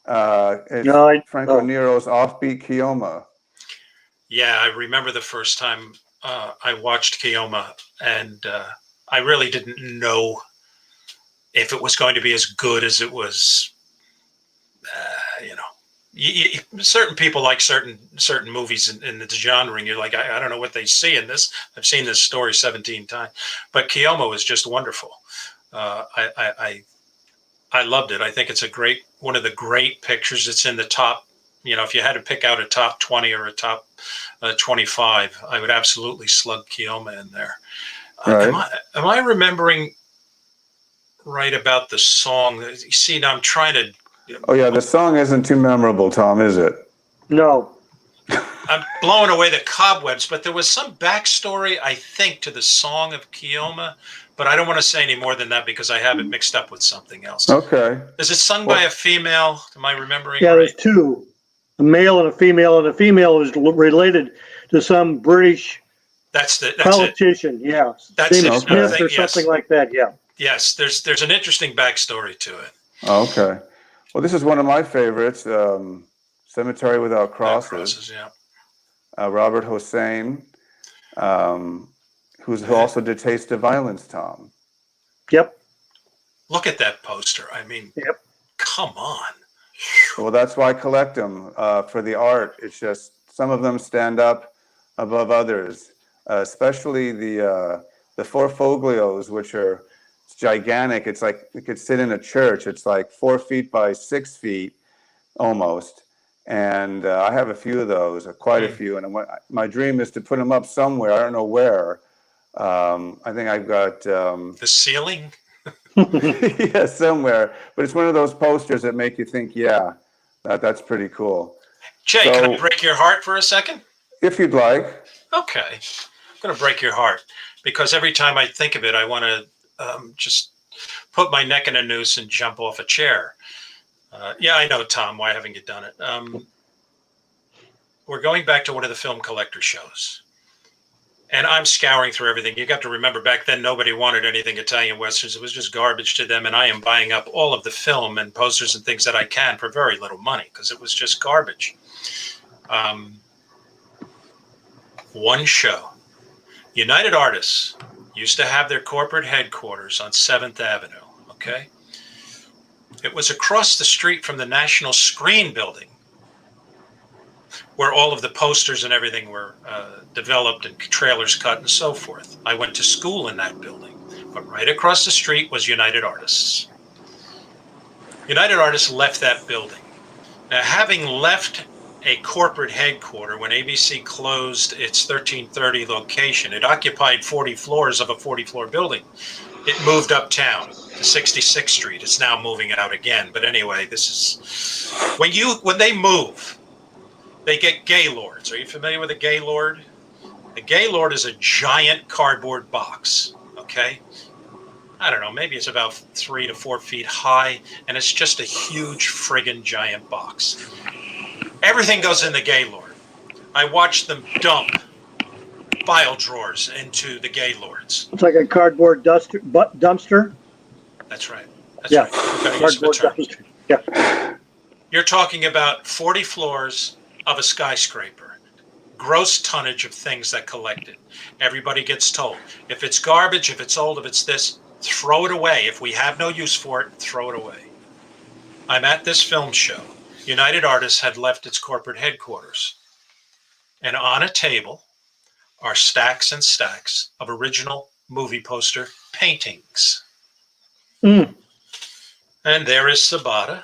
It's Franco Nero's Offbeat Keoma. Yeah, I remember the first time I watched Keoma, and I really didn't know if it was going to be as good as it was. Certain people like certain movies in the genre, and you're like, I don't know what they see in this. I've seen this story 17 times, but Keoma is just wonderful. I loved it. I think it's one of the great pictures. It's in the top. If you had to pick out a top 20 or a top 25, I would absolutely slug Keoma in there. Right. Am I remembering right about the song? You see, now I'm trying to. Oh yeah, the song isn't too memorable, Tom, is it? No. I'm blowing away the cobwebs, but there was some backstory, I think, to the song of Keoma, but I don't want to say any more than that because I have it mixed up with something else. Okay. Is it sung by a female? Am I remembering Yeah, right? there's two, a male and a female is related to some British That's politician. it. Yeah, That's name it. is Smith Think, or something like that. Yeah. Yes, there's an interesting backstory to it. Okay. Well, this is one of my favorites, Cemetery Without Crosses. Yeah. Robert Hossein, who also did Taste of Violence, Tom. Yep. Look at that poster. I mean, Yep. Come on. Well, that's why I collect them for the art. It's just some of them stand up above others, especially the four foglios, which are gigantic. It's like it could sit in a church. It's like 4 feet by 6 feet almost. And I have a few of those, quite a few. And my dream is to put them up somewhere. I don't know where. I think I've got the ceiling. yeah, somewhere. But it's one of those posters that make you think, yeah, that's pretty cool. Jay, So, can I break your heart for a second? If you'd like. Okay. I'm going to break your heart because every time I think of it, I want to just put my neck in a noose and jump off a chair. Yeah, I know, Tom. Why haven't you done it? We're going back to one of the film collector shows. And I'm scouring through everything. You got to remember back then, nobody wanted anything Italian Westerns. It was just garbage to them. And I am buying up all of the film and posters and things that I can for very little money because it was just garbage. One show. United Artists used to have their corporate headquarters on 7th Avenue, okay? It was across the street from the National Screen Building where all of the posters and everything were developed and trailers cut and so forth. I went to school in that building, but right across the street was United Artists. United Artists left that building. Now, having left a corporate headquarters when ABC closed its 1330 location, it occupied 40 floors of a 40-floor building. It moved uptown to 66th Street. It's now moving out again. But anyway, this is when they move, they get Gaylords. Are you familiar with a Gaylord? A Gaylord is a giant cardboard box, okay? I don't know, maybe it's about 3 to 4 feet high, and it's just a huge friggin' giant box. Everything goes in the Gaylord. I watched them dump file drawers into the Gaylords. It's like a cardboard dumpster. That's right. That's Yeah. right. Cardboard dumpster. Yeah. You're talking about 40 floors of a skyscraper. Gross tonnage of things that collected. Everybody gets told, if it's garbage, if it's old, if it's this, throw it away. If we have no use for it, throw it away. I'm at this film show. United Artists had left its corporate headquarters. And on a table are stacks and stacks of original movie poster paintings. Mm. And there is Sabata.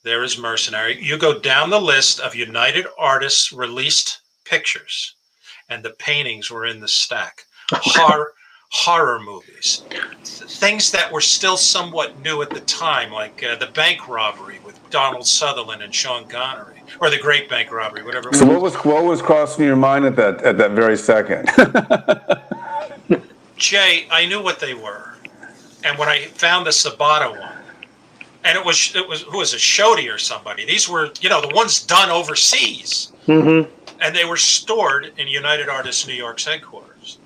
There is Mercenary. You go down the list of United Artists released pictures, and the paintings were in the stack. Horror movies, things that were still somewhat new at the time, like the bank robbery with Donald Sutherland and Sean Connery, or the Great Bank Robbery, whatever. So what was crossing your mind at that very second? Jay, I knew what they were, and when I found the Sabata one, and it was who was a Shody or somebody. These were the ones done overseas, Mm-hmm. and they were stored in United Artists New York's headquarters.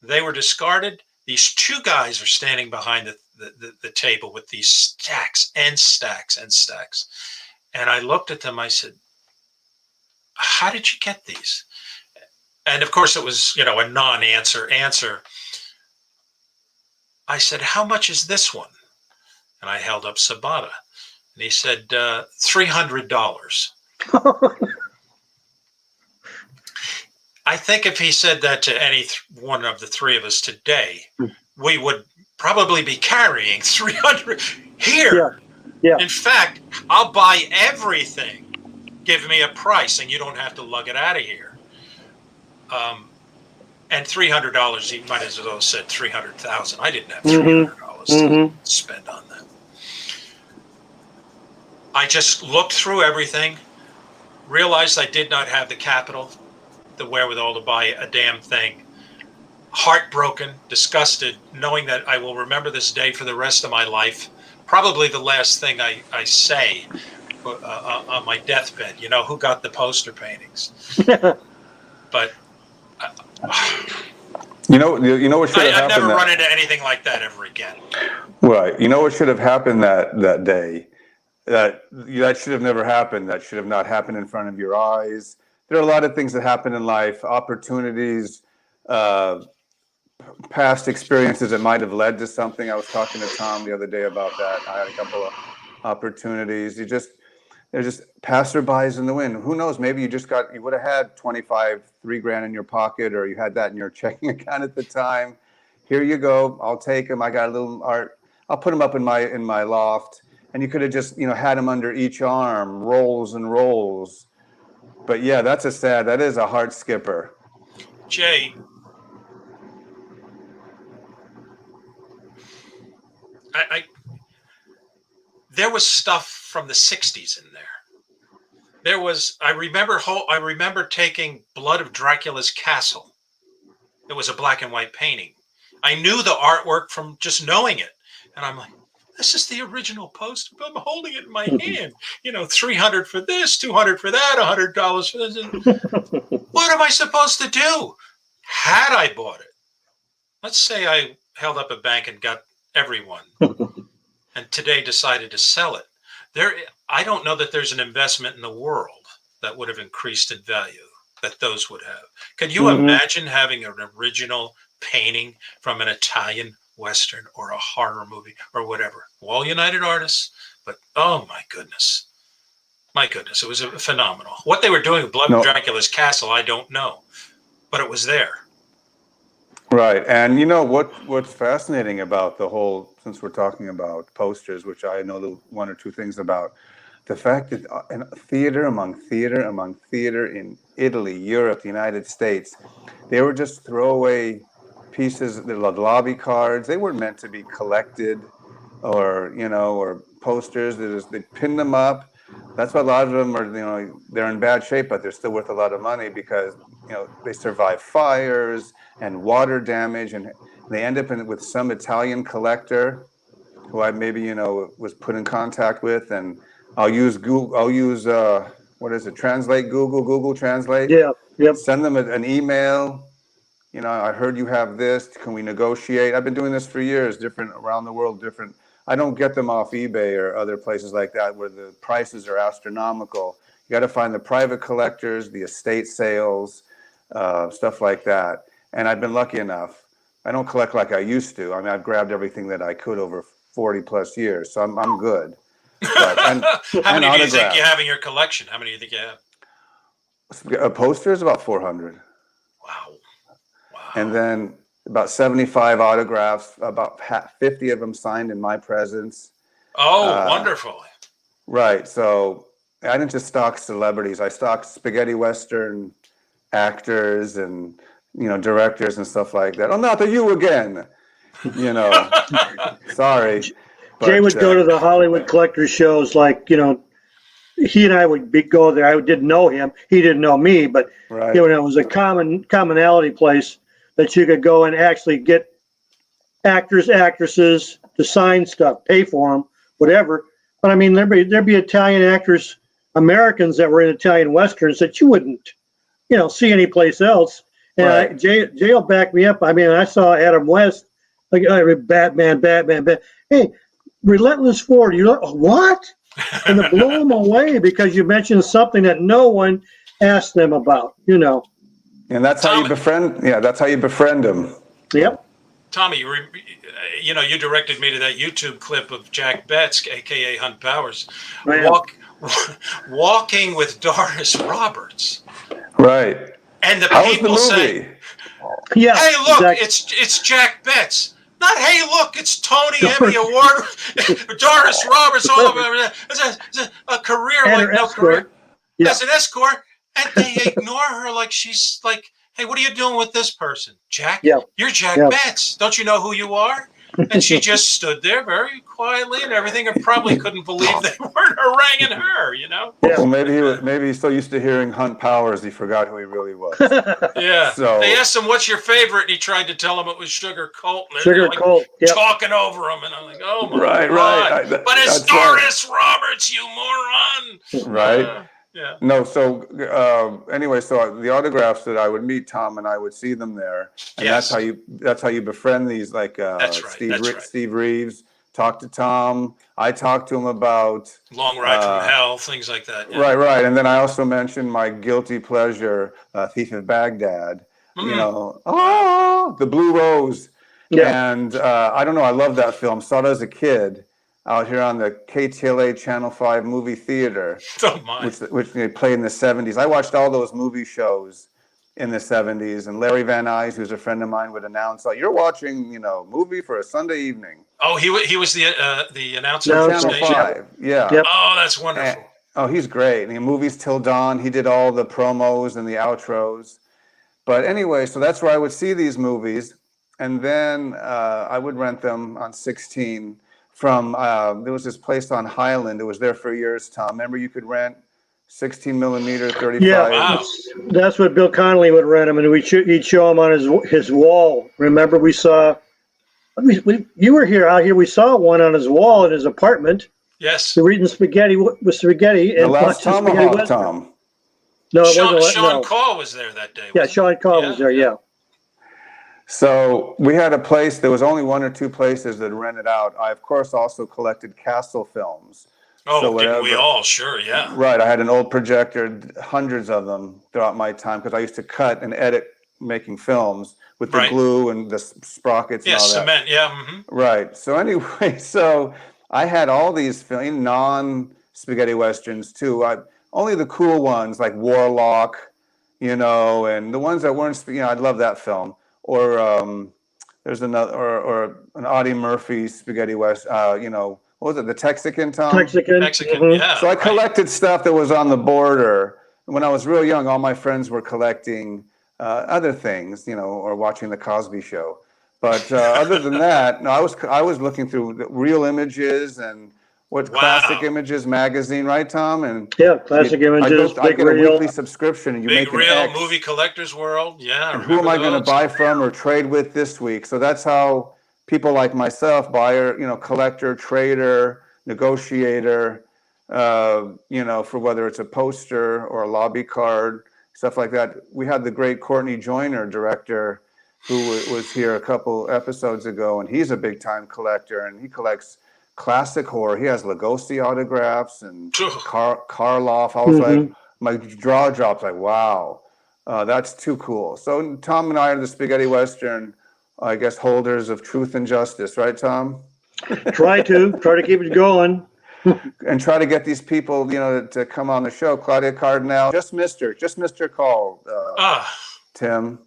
They were discarded. These two guys are standing behind the table with these stacks and stacks and stacks. And I looked at them. I said, how did you get these? And of course, it was, a non-answer answer. I said, how much is this one? And I held up Sabata. And he said, $300. I think if he said that to any one of the three of us today, we would probably be carrying 300 here. Yeah. In fact, I'll buy everything. Give me a price and you don't have to lug it out of here. And $300, he might as well have said 300,000. I didn't have $300 to spend on that. I just looked through everything, realized I did not have the capital, the wherewithal to buy a damn thing. Heartbroken, disgusted, knowing that I will remember this day for the rest of my life. Probably the last thing I say on my deathbed. You know, who got the poster paintings? But you know what should have happened. I've never run into anything like that ever again. Right. You know what should have happened that day? That should have never happened. That should have not happened in front of your eyes. There are a lot of things that happen in life, opportunities, past experiences that might have led to something. I was talking to Tom the other day about that. I had a couple of opportunities. They're just passerbys in the wind. Who knows? Maybe you would have had $3,000 in your pocket, or you had that in your checking account at the time. Here you go. I'll take them. I got a little art. I'll put them up in my loft. And you could have just, had them under each arm, rolls and rolls. But yeah, that is a heart skipper. Jay, there was stuff from the 60s in there. I remember taking Blood of Dracula's Castle. It was a black and white painting. I knew the artwork from just knowing it. And I'm like, this is the original poster. I'm holding it in my hand. $300 for this, $200 for that, $100 for this. What am I supposed to do? Had I bought it, let's say I held up a bank and got everyone, and today decided to sell it. I don't know that there's an investment in the world that would have increased in value that those would have. Can you imagine having an original painting from an Italian Western or a horror movie or whatever? All United Artists, but oh my goodness, it was phenomenal. What they were doing with Blood of Dracula's Castle, I don't know, but it was there. Right, and what's fascinating about the whole, since we're talking about posters, which I know one or two things about, the fact that theater among theater in Italy, Europe, the United States, they were just throwaway pieces, the lobby cards. They weren't meant to be collected or posters. They pin them up. That's why a lot of them are, they're in bad shape, but they're still worth a lot of money because, they survive fires and water damage, and they end up with some Italian collector who I maybe, was put in contact with, and I'll use what is it? Translate, Google Translate. Yeah. Yep. Send them an email. I heard you have this. Can we negotiate? I've been doing this for years, around the world, I don't get them off eBay or other places like that where the prices are astronomical. You got to find the private collectors, the estate sales, stuff like that. And I've been lucky enough. I don't collect like I used to. I mean, I've grabbed everything that I could over 40 plus years, so I'm good. But, How many do you think you have in your collection? How many do you think you have? Posters, about 400. Wow. And then about 75 autographs, about 50 of them signed in my presence. Oh, wonderful. Right. So I didn't just stock celebrities. I stocked spaghetti Western actors and, directors and stuff like that. Oh, not that you again, sorry. But, Jay would go to the Hollywood collector shows he and I would go there. I didn't know him. He didn't know me, but right. It was a commonality place that you could go and actually get actors, actresses to sign stuff, pay for them, whatever. But I mean, there'd be Italian actors, Americans that were in Italian Westerns that you wouldn't, see anyplace else. And right. Jay will back me up. I mean, I saw Adam West, Batman. Hey, Relentless Ford. What? And it blew them away because you mentioned something that no one asked them about, And that's how you befriend. Yeah, that's how you befriend them. Yep. Tommy, you directed me to that YouTube clip of Jack Betts, aka Hunt Powers, Yeah. walking with Doris Roberts. Right. And the How was the people say, movie? Yeah. "Hey, look, exactly. it's Jack Betts." Not, "Hey, look, it's Tony Emmy Award, Doris Roberts, all of it. It's a career And like her no escort. career Yeah. as an escort, and they ignore her like she's like, "Hey, what are you doing with this person, Jack? Yeah. You're Jack Yeah. Betts. Don't you know who you are?" And she just stood there very quietly and everything, and probably couldn't believe they weren't haranguing her. Yeah. Well, maybe he's so used to hearing Hunt Powers, he forgot who he really was. Yeah. So They asked him, "What's your favorite?" And he tried to tell them it was Sugar Colt. And Sugar they're like Colt. Yep. talking over him, and I'm like, "Oh my right. God!" But it's That's right. Doris Roberts, you moron. Right. Yeah. No, so anyway, so the autographs that I would meet Tom and I would see them there, and Yes. that's how you befriend these, like That's right. Steve Reeves. Talk to Tom. I talked to him about Long Ride from Hell, things like that. Yeah. right, and then I also mentioned my guilty pleasure, Thief of Baghdad. You know, the Blue Rose. Yeah. And I don't know, I love that film. Saw it as a kid out here on the KTLA Channel 5 movie theater, Oh my. which they played in the 70s. I watched all those movie shows in the 70s, and Larry Van Nuys, who's a friend of mine, would announce, "Oh, you're watching, movie for a Sunday evening." Oh, he was the announcer No, of the Channel station. 5, yeah. Yep. Oh, that's wonderful. He's great. And Movies Till Dawn, he did all the promos and the outros. But anyway, so that's where I would see these movies. And then I would rent them on 16 from, there was this place on Highland. It was there for years, Tom. Remember, you could rent 16 millimeter, 35. Yeah. Wow. That's what Bill Connolly would rent him, and he'd show him on his wall. Remember, we saw. You were out here. We saw one on his wall in his apartment. Yes. They're eating spaghetti with spaghetti The and Last watching spaghetti Tomahawk, western. Tom. No, it wasn't. Sean No. Call was there that day. Yeah, wasn't Sean Call was there. Yeah. So we had a place, there was only one or two places that rented out. I, of course, also collected Castle films. Oh, So didn't we whatever. all? Sure, yeah. Right. I had an old projector, hundreds of them throughout my time, because I used to cut and edit making films with the Right. glue and the sprockets and Yeah, all that. cement. Yeah. Mm-hmm. Right. So anyway, so I had all these non-spaghetti westerns too. Only the cool ones like Warlock, and the ones that weren't, I'd love that film. Or there's another, or an Audie Murphy spaghetti west. What was it? The Texican, Tom? Mexican. Mhm. Yeah. So I right. collected stuff that was on the border. When I was real young, all my friends were collecting other things, or watching the Cosby Show. But other than that, no, I was looking through the Real Images and Classic Images magazine, right, Tom? And Yeah, Classic Images, I Big get a Reel. weekly subscription, and you Big make an Real, X. Movie Collectors World. Yeah. And who am I going to buy from or trade with this week? So that's how people like myself, buyer, collector, trader, negotiator, for whether it's a poster or a lobby card, stuff like that. We had the great Courtney Joyner, director, who was here a couple episodes ago, and he's a big time collector, and he collects classic horror. He has Lugosi autographs and Karloff. I was like, my jaw drops, like, wow. That's too cool. So Tom and I are the Spaghetti Western, I guess, holders of truth and justice, right, Tom? Try to keep it going. And try to get these people, to come on the show. Claudia Cardinale, just missed her call, Tim.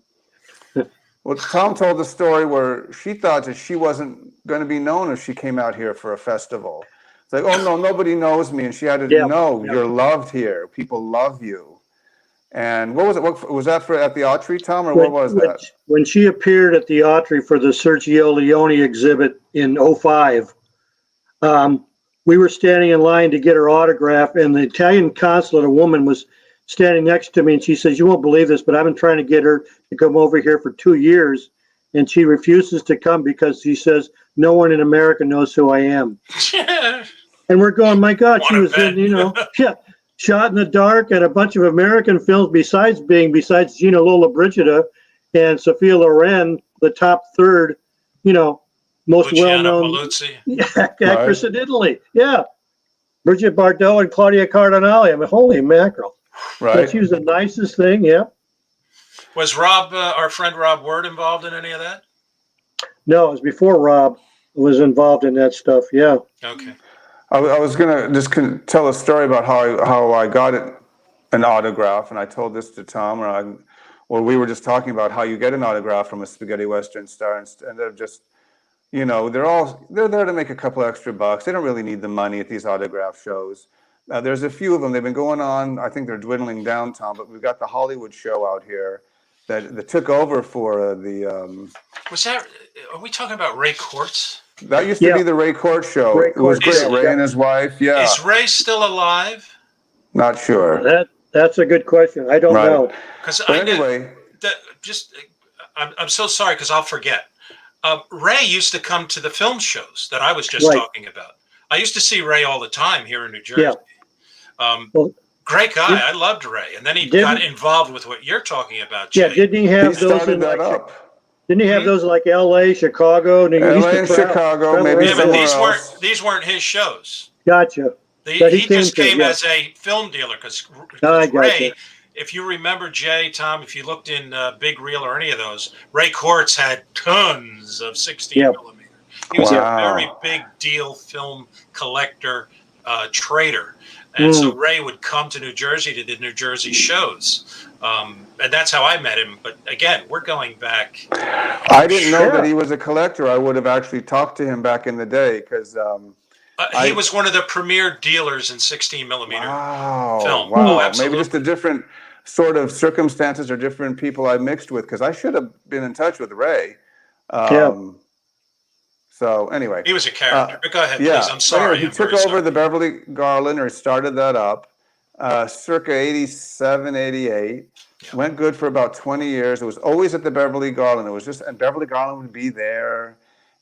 Well, Tom told the story where she thought that she wasn't going to be known if she came out here for a festival. It's like, oh no, nobody knows me, and she had to know you're loved here. People love you. And what was it? What was that for at the Autry, Tom, or what was that? When she appeared at the Autry for the Sergio Leone exhibit in 2005, we were standing in line to get her autograph, and the Italian consulate, a woman, was standing next to me, and she says, "You won't believe this, but I've been trying to get her to come over here for 2 years, and she refuses to come because she says no one in America knows who I am." And we're going, my God, she was in, Shot in the Dark and a bunch of American films besides Gina Lollobrigida and Sophia Loren, the top third, most well-known actress in Italy. Yeah. Brigitte Bardot and Claudia Cardinale. I mean, holy mackerel. Right. She was the nicest thing, yeah. Was our friend Rob Word involved in any of that? No, it was before Rob was involved in that stuff. Yeah. Okay. I was gonna just tell a story about how I got an autograph, and I told this to Tom, or we were just talking about how you get an autograph from a spaghetti western star instead of just, they're there to make a couple extra bucks. They don't really need the money at these autograph shows. There's a few of them. They've been going on. I think they're dwindling down, Tom. But we've got the Hollywood show out here that took over for Was that? Are we talking about Ray Quartz? that used to be the Ray Court show. Ray It was Court, great. Ray and his wife. Yeah. Is Ray still alive? Not sure. That's a good question. I don't know. Because anyway, I'm so sorry because I'll forget. Ray used to come to the film shows that I was just talking about. I used to see Ray all the time here in New Jersey. Yeah. Well, great guy. I loved Ray, and then he got involved with what you're talking about, Jay. Yeah, didn't he have those in Didn't he have those like L.A., Chicago, New York? L.A. and Chicago, maybe somewhere else. These weren't his shows. Gotcha. He just came as a film dealer because Ray, if you remember, Jay, Tom, if you looked in Big Reel or any of those, Ray Quartz had tons of 16 millimeter. He was a very big deal film collector, trader. And so Ray would come to New Jersey to the New Jersey shows. And that's how I met him. But again, we're going back. I didn't know that he was a collector. I would have actually talked to him back in the day because he was one of the premier dealers in 16 millimeter film. Wow. Oh, absolutely. Maybe just a different sort of circumstances or different people I mixed with because I should have been in touch with Ray. So anyway, he was a character. But go ahead, please. I'm sorry. Anyway, he took over the Beverly Garland, or started that up, circa 87, 88. Yeah. Went good for about 20 years. It was always at the Beverly Garland. It was just, and Beverly Garland would be there,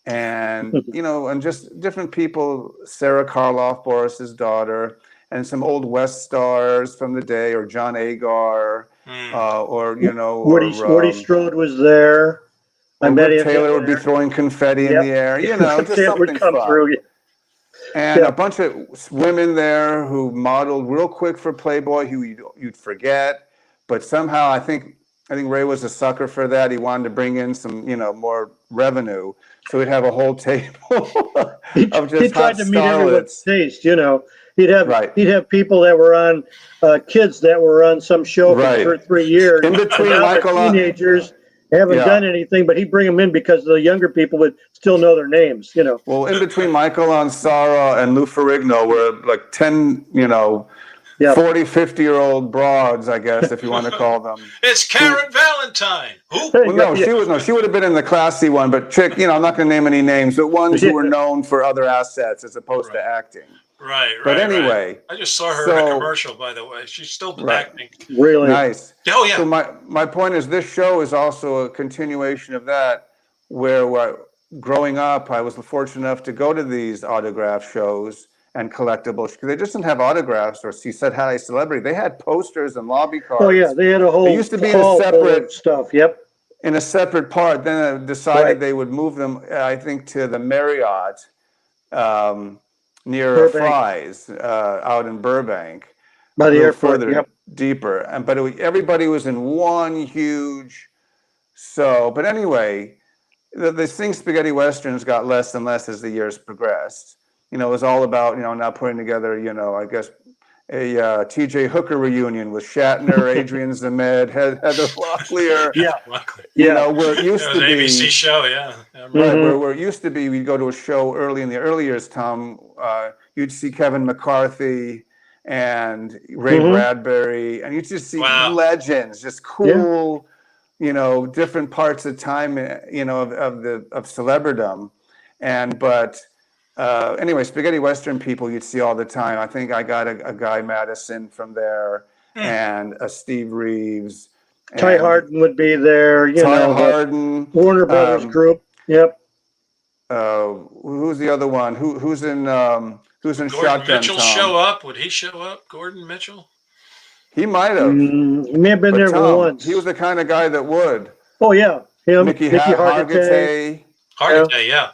and and just different people. Sarah Karloff, Boris's daughter, and some old West stars from the day, or John Agar, Woody Strode was there. I met him. Taylor would be throwing confetti in the air, just something fun. Through. And a bunch of women there who modeled real quick for Playboy, who you'd forget, but somehow I think Ray was a sucker for that. He wanted to bring in some, more revenue, so he'd have a whole table of just he tried to meet everyone's taste. He'd have people that were on kids that were on some show for 2 or 3 years. In between Michael teenagers. Haven't done anything, but he'd bring them in because the younger people would still know their names, Well, in between Michael Ansara and Lou Ferrigno were like 10, 40, 50-year-old broads, I guess, if you want to call them. It's Karen Valentine. Who? Well, she would have been in the classy one, but chick, I'm not going to name any names, but ones who were known for other assets as opposed to acting. Right. But anyway, I just saw her in a commercial, by the way. She's still acting. Really nice. Oh yeah. So my point is, this show is also a continuation of that. Where growing up, I was fortunate enough to go to these autograph shows and collectibles because they just didn't have autographs or "She Said Hi Celebrity." They had posters and lobby cards. Oh yeah, they had a whole. They used to be in a separate stuff. Yep. In a separate part. Then I decided they would move them. I think to the Marriott. Near Fry's, out in Burbank, by the airport, further deeper, but everybody was in one huge. But anyway, the thing spaghetti westerns got less and less as the years progressed. It was all about now putting together I guess a T.J. Hooker reunion with Shatner, Adrian Zemed, Heather Locklear. Where it used to be an ABC show, right, where it used to be, we'd go to a show early in the early years, Tom. You'd see Kevin McCarthy and Ray Bradbury, and you'd just see legends, just cool, different parts of time, of celebridom, anyway, spaghetti western people you'd see all the time. I think I got a Guy Madison from there, and a Steve Reeves. Ty Hardin would be there. Ty Hardin, Warner Brothers group. Yep. Who's the other one? Who's in Gordon Shotgun Mitchell Tom? show up? Would he show up? Gordon Mitchell? He might have. He may have been there once. He was the kind of guy that would. Oh yeah, him. Mickey Hargitay. Hargitay, yeah.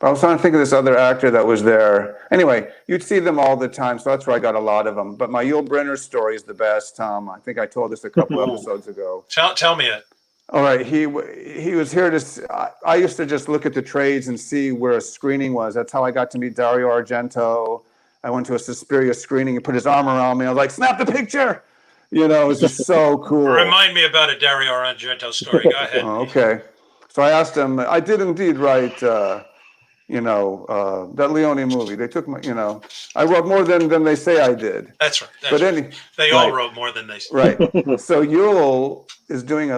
I was trying to think of this other actor that was there. Anyway, you'd see them all the time, so that's where I got a lot of them. But my Yul Brynner story is the best, Tom. I think I told this a couple episodes ago. Tell me it. All right, he was here to. I used to just look at the trades and see where a screening was. That's how I got to meet Dario Argento. I went to a Suspiria screening and put his arm around me. I was like, "Snap the picture!" You know, it was just so cool. Remind me about a Dario Argento story. Go ahead. Oh, okay. So I asked him. I did indeed write. That Leone movie. They took my. I wrote more than they say I did. That's right. They right. all wrote more than they said. Right. So Yule is doing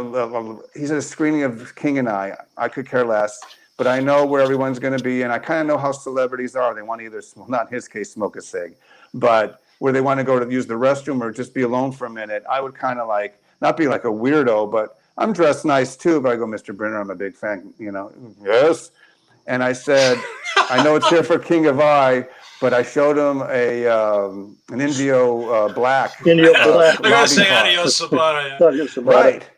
he's at a screening of King and I. I could care less, but I know where everyone's going to be, and I kind of know how celebrities are. They want to either, not in his case, smoke a cig, but where they want to go to use the restroom or just be alone for a minute. I would kind of not be like a weirdo, but I'm dressed nice too. But I go, Mr. Brenner, I'm a big fan. Yes. And I said, I know it's here for King of I, but I showed him an Indio Black. Indio Black. They're going to say adios, Sabata. Right.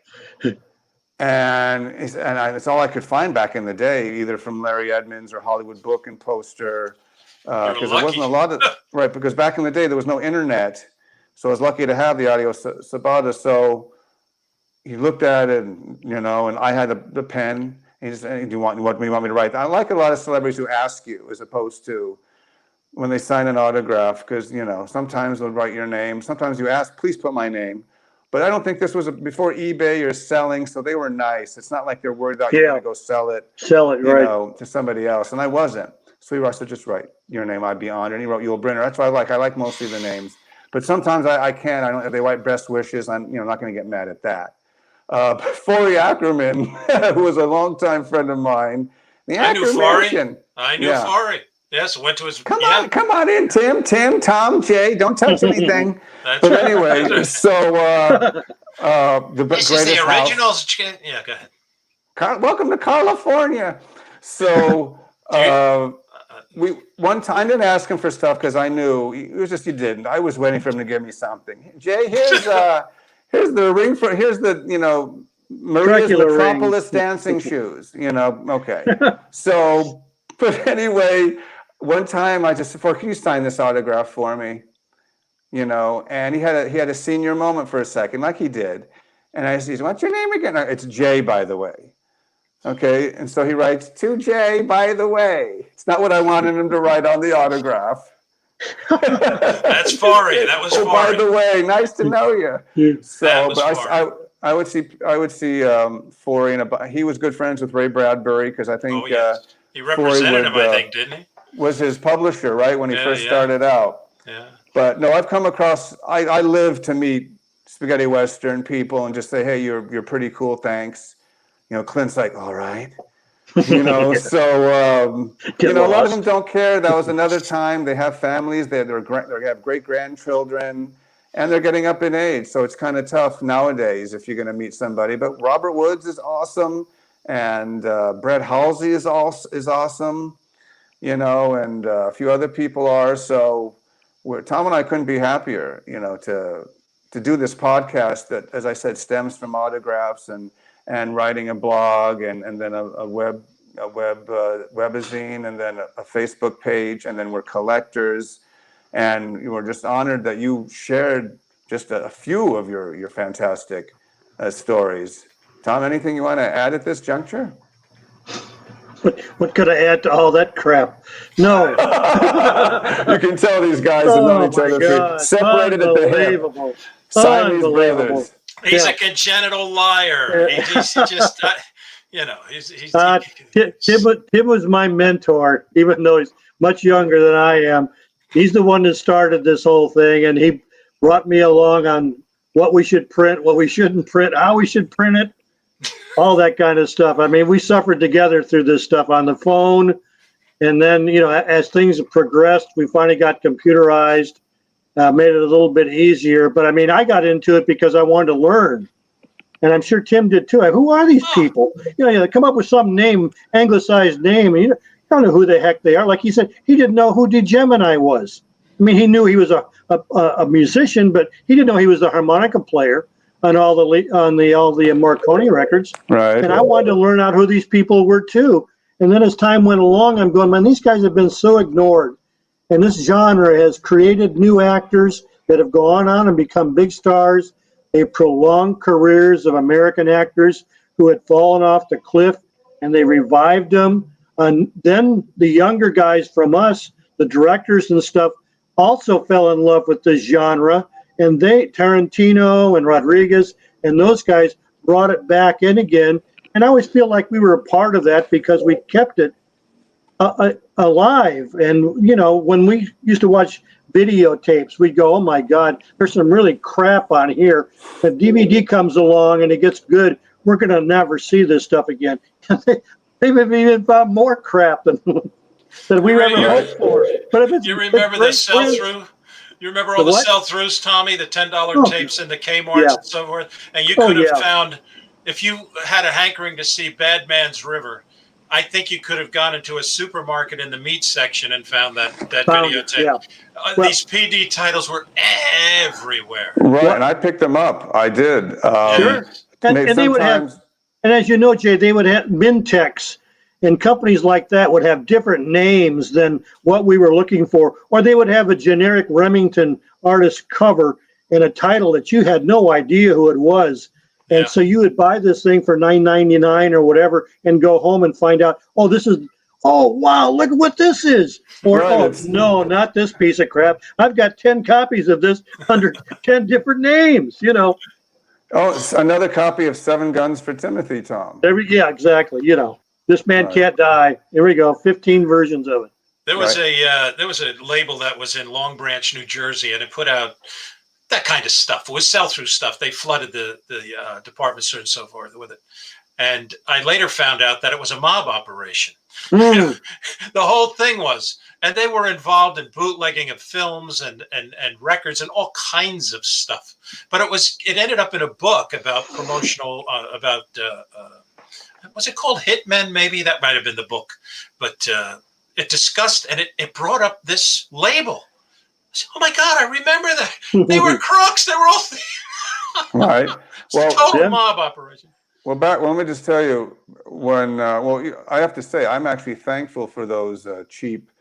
And it's all I could find back in the day, either from Larry Edmonds or Hollywood Book and Poster. Because there wasn't a lot of, right, because back in the day, there was no internet. So I was lucky to have the Adios Sabata. So he looked at it, and I had the pen. He just, do you want me to write? I like a lot of celebrities who ask you, as opposed to when they sign an autograph, because sometimes they'll write your name. Sometimes you ask, please put my name. But I don't think this was before eBay or selling, so they were nice. It's not like they're worried about you going to go sell it, right, to somebody else. And I wasn't. So he said, just write your name. I'd be honored. And he wrote Yul Brynner. That's what I like. I like mostly the names. But sometimes I can't. I don't. If they write best wishes, I'm not going to get mad at that. Forey Ackerman, who was a longtime friend of mine. I knew Forey. Forey. Yes, went to his. Come on in, Tim, Tom, Jay. Don't touch anything. But anyway, so the this is the originals. Yeah, go ahead. Welcome to California. So one time I didn't ask him for stuff because I knew it was just you didn't. I was waiting for him to give me something. Jay, here's the ring for Maria's Metropolis dancing shoes. Okay. So, but anyway, one time I just said, can you sign this autograph for me? And he had a senior moment for a second, like he did. And I said, what's your name again? It's Jay, by the way. Okay. And so he writes, to Jay, by the way. It's not what I wanted him to write on the autograph. That's Forey. That was Forey. By the way, nice to know you. So, but I would see Forey, and he was good friends with Ray Bradbury, because I think he represented him. I think, didn't he? Was his publisher, right, when he first started out. Yeah. But no, I've come across. I live to meet spaghetti western people and just say, hey, you're pretty cool, thanks. Clint's like, all right. So a lot of them don't care. That was another time. They have families. They have great grandchildren, and they're getting up in age. So it's kind of tough nowadays if you're going to meet somebody. But Robert Woods is awesome, and Brett Halsey is awesome. And a few other people are. So Tom and I couldn't be happier. To do this podcast that, as I said, stems from autographs and writing a blog and then a webazine and then a Facebook page, and then we're collectors, and we're just honored that you shared just a few of your fantastic stories. Tom, anything you want to add at this juncture? What could I add to all that crap? No. You can tell these guys have known each other, separated at the hip. Siamese brothers. He's a congenital liar. He's just, Tim was my mentor, even though he's much younger than I am. He's the one that started this whole thing, and he brought me along on what we should print, what we shouldn't print, how we should print it, all that kind of stuff. I mean, we suffered together through this stuff on the phone, and then, as things progressed, we finally got computerized. Made it a little bit easier, but I mean, I got into it because I wanted to learn, and I'm sure Tim did too. Who are these people? They come up with some name, anglicized name, and you don't know who the heck they are. Like he said, he didn't know who DeGemini was. I mean, he knew he was a musician, but he didn't know he was a harmonica player on all the Marconi records. Right. And I wanted to learn out who these people were too. And then as time went along, I'm going, man, these guys have been so ignored. And this genre has created new actors that have gone on and become big stars. They've prolonged careers of American actors who had fallen off the cliff, and they revived them. And then the younger guys from us, the directors and stuff, also fell in love with this genre, and Tarantino and Rodriguez and those guys brought it back in again. And I always feel like we were a part of that because we kept it alive. And when we used to watch videotapes, we'd go, "Oh my God, there's some really crap on here." If DVD comes along and it gets good, we're gonna never see this stuff again. They've even found more crap than we ever hoped for. But if it's, you remember the sell-through? You remember all the sell-throughs, Tommy? The $10 tapes in the Kmart's and so forth? And you could have found, if you had a hankering to see Bad Man's River, I think you could have gone into a supermarket in the meat section and found that videotape. Yeah. These PD titles were everywhere. Right, and I picked them up. I did. Sure. And they would have, and as you know, Jay, they would have Mintex and companies like that would have different names than what we were looking for, or they would have a generic Remington artist cover and a title that you had no idea who it was. And so you would buy this thing for $9.99 or whatever and go home and find out, oh, wow, look at what this is. Or, no, not this piece of crap. I've got 10 copies of this under 10 different names, Oh, it's another copy of Seven Guns for Timothy, Tom. Exactly. This man can't die. Here we go. 15 versions of it. There was a label that was in Long Branch, New Jersey, and it put out that kind of stuff. It was sell-through stuff. They flooded the department store and so forth with it. And I later found out that it was a mob operation. The whole thing was, and they were involved in bootlegging of films and records and all kinds of stuff. But it ended up in a book about promotional, was it called Hitmen? Maybe that might have been the book. But it discussed, and it brought up this label. Oh my God, I remember that. They were crooks. They were all right. Well, total mob operation. Well, let me just tell you, when I have to say, I'm actually thankful for those cheap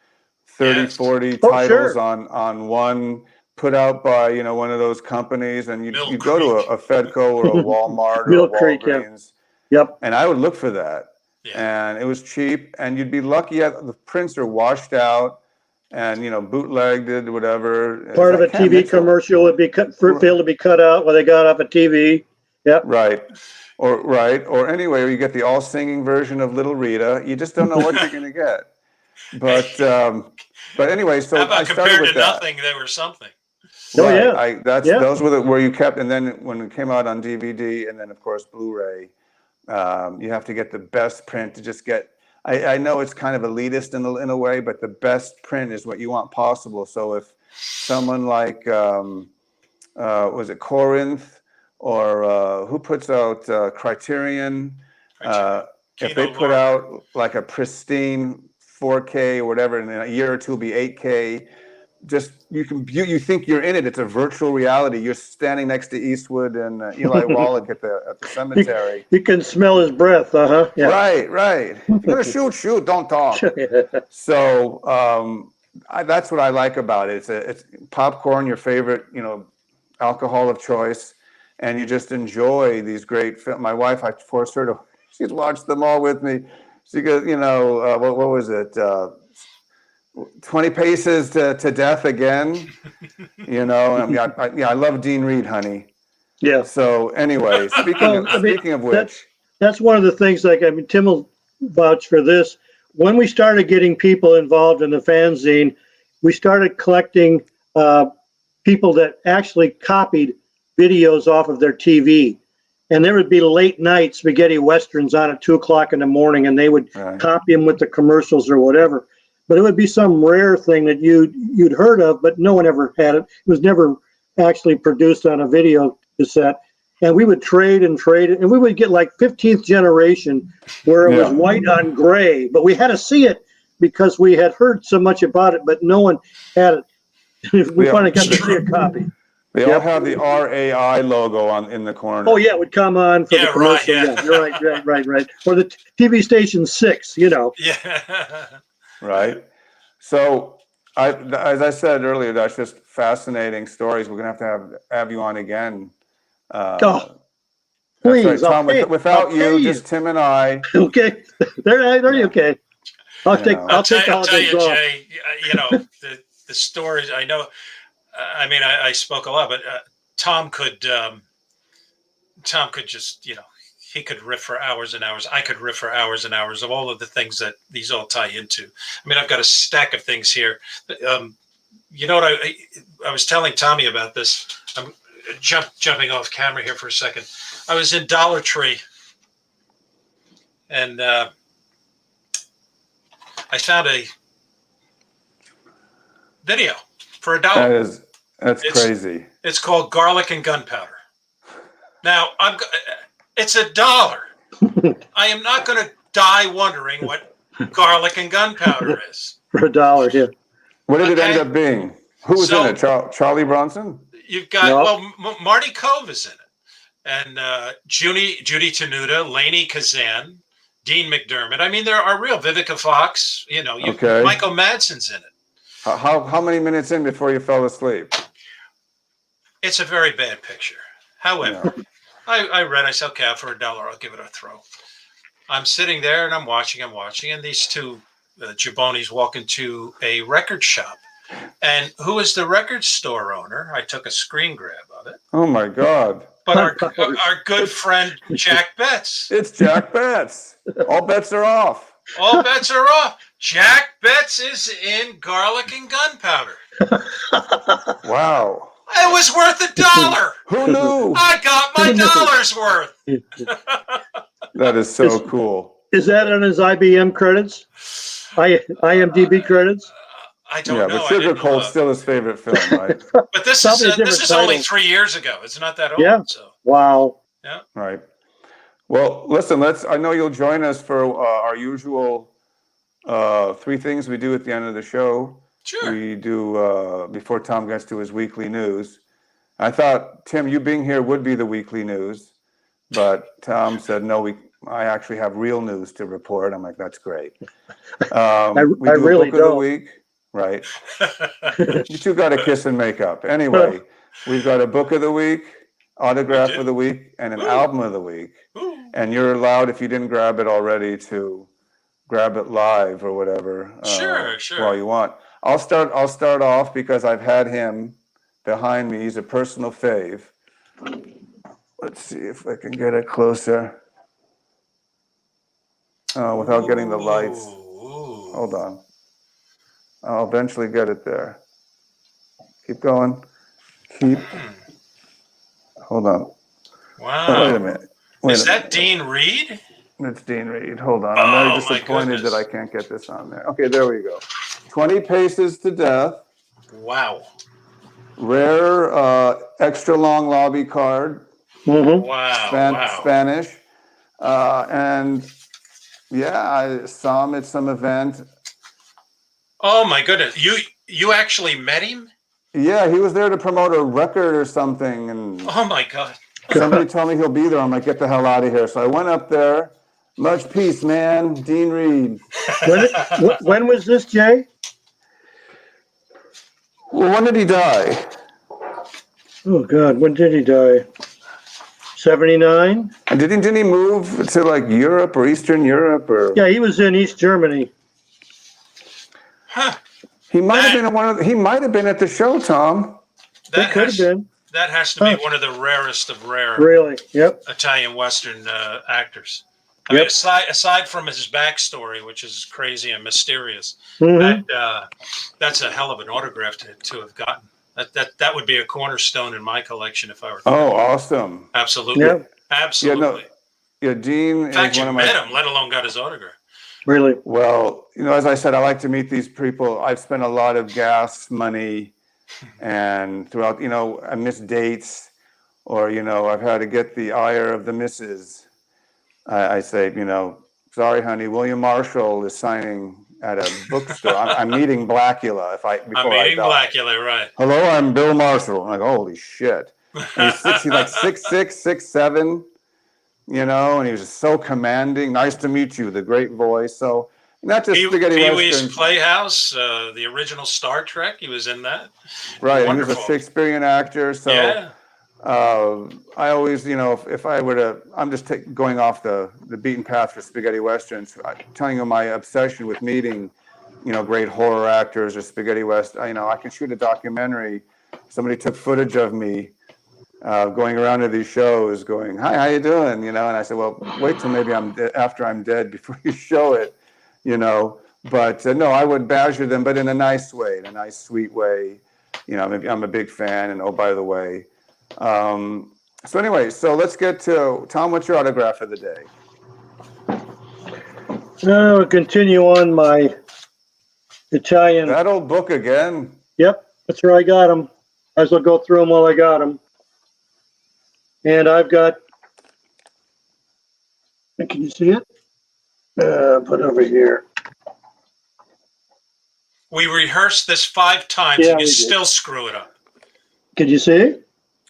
30, 40 titles on one put out by one of those companies, and you go to a Fedco or a Walmart or a Walgreens. Yep. And I would look for that, and it was cheap, and you'd be lucky. The prints are washed out. And bootlegged, whatever. Part of a TV commercial would be failed to be cut out when they got off a TV. Yep. Right. Or anyway, you get the all singing version of Little Rita. You just don't know what you're going to get. But anyway, so how about I started with compared to nothing, they were something. Right. Those were where you kept, and then when it came out on DVD, and then of course Blu-ray, you have to get the best print to just get. I know it's kind of elitist in a way, but the best print is what you want possible. So if someone like, was it Corinth or who puts out Criterion, if they put out like a pristine 4K or whatever, and in a year or two it'll be 8K, just you think you're in it. It's a virtual reality. You're standing next to Eastwood and Eli Wallach at the cemetery. You can smell his breath. Yeah. Right. If you're gonna shoot. Don't talk. So that's what I like about it. It's popcorn, your favorite alcohol of choice, and you just enjoy these great films. My wife, I forced her to. She's watched them all with me. She goes, what was it? 20 Paces to Death Again, I love Dean Reed, honey. Yeah. So anyway, speaking of which, that's one of the things. Tim will vouch for this. When we started getting people involved in the fanzine, we started collecting people that actually copied videos off of their TV, and there would be late night spaghetti westerns on at 2:00 in the morning, and they would copy them with the commercials or whatever. But it would be some rare thing that you'd heard of, but no one ever had it. It was never actually produced on a video cassette. And we would trade, and we would get like 15th generation where it was white on gray. But we had to see it because we had heard so much about it, but no one had it. We finally got to see a copy. They all have the RAI logo in the corner. Oh, yeah, it would come on for the commercial. You're right. Or the TV station 6, Yeah. Right. So, as I said earlier, that's just fascinating stories. We're gonna have you on again That's right, Please, I'll Tom. pay, Without I'll pay you, just Tim and I. Okay, there you okay. I'll You take, know. I'll take I'll tell holidays you, off. Jay. You know the stories. I know. I mean, I spoke a lot, but Tom could just he could riff for hours and hours. I could riff for hours and hours of all of the things that these all tie into. I mean, I've got a stack of things here. You know what I was telling Tommy about this. I'm jumping off camera here for a second. I was in Dollar Tree, and I found a video for $1. That's crazy. It's called Garlic and Gunpowder. Now it's $1. I am not going to die wondering what garlic and gunpowder is. For $1, yeah. What did it end up being? Who was in it? Charlie Bronson? You've got Marty Cove is in it, and Judy Tenuta, Lainey Kazan, Dean McDermott. I mean, there are real Vivica Fox. Michael Madsen's in it. How many minutes in before you fell asleep? It's a very bad picture. However, I read. I said, okay, for $1, I'll give it a throw. I'm sitting there and I'm watching, and these two jabronis walk into a record shop. And who is the record store owner? I took a screen grab of it. Oh my God! But our good friend Jack Betts. It's Jack Betts. All bets are off. All bets are off. Jack Betts is in Garlic and Gunpowder. Wow! It was worth $1. Who knew? I got my $1 worth. That is so cool. Is that on his IBM credits? IMDb credits? I don't know. But Sugar Cold's still his favorite film, right? But this is only 3 years ago. It's not that old. Yeah. So. Wow. Yeah. Right. Well, listen. I know you'll join us for our usual 3 things we do at the end of the show. Sure. We do before Tom gets to his weekly news. I thought, Tim, you being here would be the weekly news, but Tom said no. I actually have real news to report. I'm like, that's great. We do really a book of the week. Right. You two got a kiss and make up. Anyway, we've got a book of the week, autograph of the week, and an album of the week. And you're allowed, if you didn't grab it already, to grab it live or whatever. Sure. While you want. I'll start off because I've had him behind me. He's a personal fave. Let's see if I can get it closer. Without getting the lights. Hold on. I'll eventually get it there. Keep going. Hold on. Wow. Oh, wait a minute. Is that Dean Reed? It's Dean Reed. Hold on. I'm very disappointed that I can't get this on there. Okay, there we go. 20 Paces to Death. Wow. Rare extra long lobby card. Mm-hmm. Wow. Spanish. And yeah, I saw him at some event. Oh my goodness! You actually met him? Yeah, he was there to promote a record or something, and oh my God! Somebody told me he'll be there. I'm like, get the hell out of here. So I went up there. Much peace, man. Dean Reed. When was this, Jay? Well, when did he die? Oh God, when did he die? 79. And didn't he move to like Europe or Eastern Europe or? Yeah, he was in East Germany. Huh. He might have been He might have been at the show, Tom. That could have been. That has to be one of the rarest of rare. Really? Yep. Italian Western actors. I mean, aside from his backstory, which is crazy and mysterious, that's a hell of an autograph to have gotten. That would be a cornerstone in my collection if I were. Oh, awesome! Absolutely, absolutely. Yeah, Dean. In fact, you met him, let alone got his autograph. Really? Well, as I said, I like to meet these people. I've spent a lot of gas money, and throughout, I miss dates, or I've had to get the ire of the missus. I say, sorry, honey, William Marshall is signing at a bookstore. I'm meeting Blackula before I die. Blackula, right? Hello, I'm Bill Marshall. I'm like, holy shit! And he's like 6'6", 6'7", and he was just so commanding. Nice to meet you. The great voice. So not just spaghetti Pee-wee's westerns. Playhouse, the original Star Trek. He was in that. Right, Wonderful. he was a Shakespearean actor. So. Yeah. I always, if I were to, I'm just going off the beaten path for spaghetti westerns, telling you my obsession with meeting, great horror actors or spaghetti west. I can shoot a documentary. Somebody took footage of me going around to these shows, going, "Hi, how you doing?" And I said, "Well, wait till maybe after I'm dead before you show it," But no, I would badger them, but in a nice way, in a nice, sweet way. Maybe I'm a big fan, and oh, by the way. So anyway, so let's get to Tom. What's your autograph of the day? I'll continue on my Italian. That old book again. Yep, that's where I got them. I will go through them while I got them. And I've got. Can you see it? Put it over here. We rehearsed this 5 times, Yeah, and you we did. still screw it up. Could you see?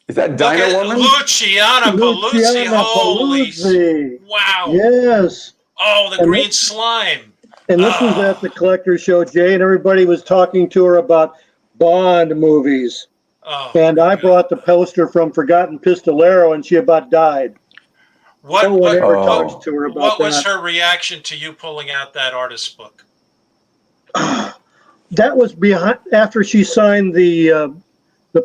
Is that Look Dino at Woman? Luciana Paluzzi. Luciana Holy, Paluzzi. wow. Yes. Oh, the And green slime. And this was at the collector show, Jay, and everybody was talking to her about Bond movies. Oh, And I brought the poster from Forgotten Pistolero, and she about died. No one ever talks to her about what was that. her reaction to you pulling out that artist's book? That was behind after she signed the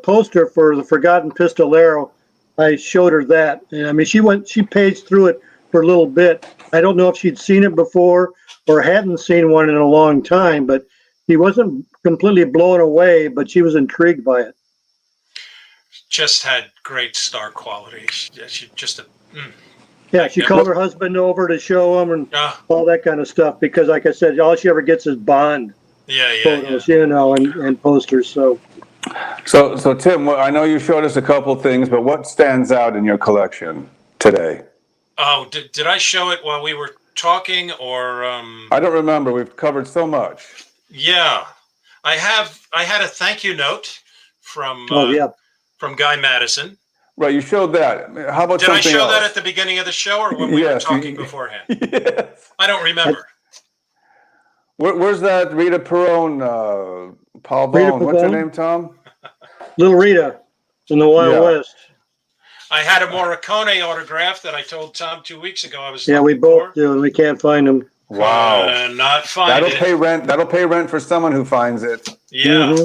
poster for the Forgotten Pistolero. I showed her that, and I mean she paged through it for a little bit. I don't know if she'd seen it before or hadn't seen one in a long time, but she wasn't completely blown away, but she was intrigued by it. Just had great star quality. She just a. Yeah, she called her husband over to show him and all that kind of stuff because, like I said, all she ever gets is Bond photos, and posters. So Tim, I know you showed us a couple things, but what stands out in your collection today? Oh, did I show it while we were talking, or? I don't remember. We've covered so much. Yeah, I had a thank you note from from Guy Madison. Right, you showed that. How about Did I show else? that at the beginning of the show, or when we were talking beforehand? Yes. I don't remember. Where's that Rita Perone, Paul Bone? What's her name, Tom? Little Rita in the Wild West. I had a Morricone autograph that I told Tom 2 weeks ago. I was we both do, and we can't find them. Wow, not find that'll it. pay rent. That'll pay rent for someone who finds it. Yeah.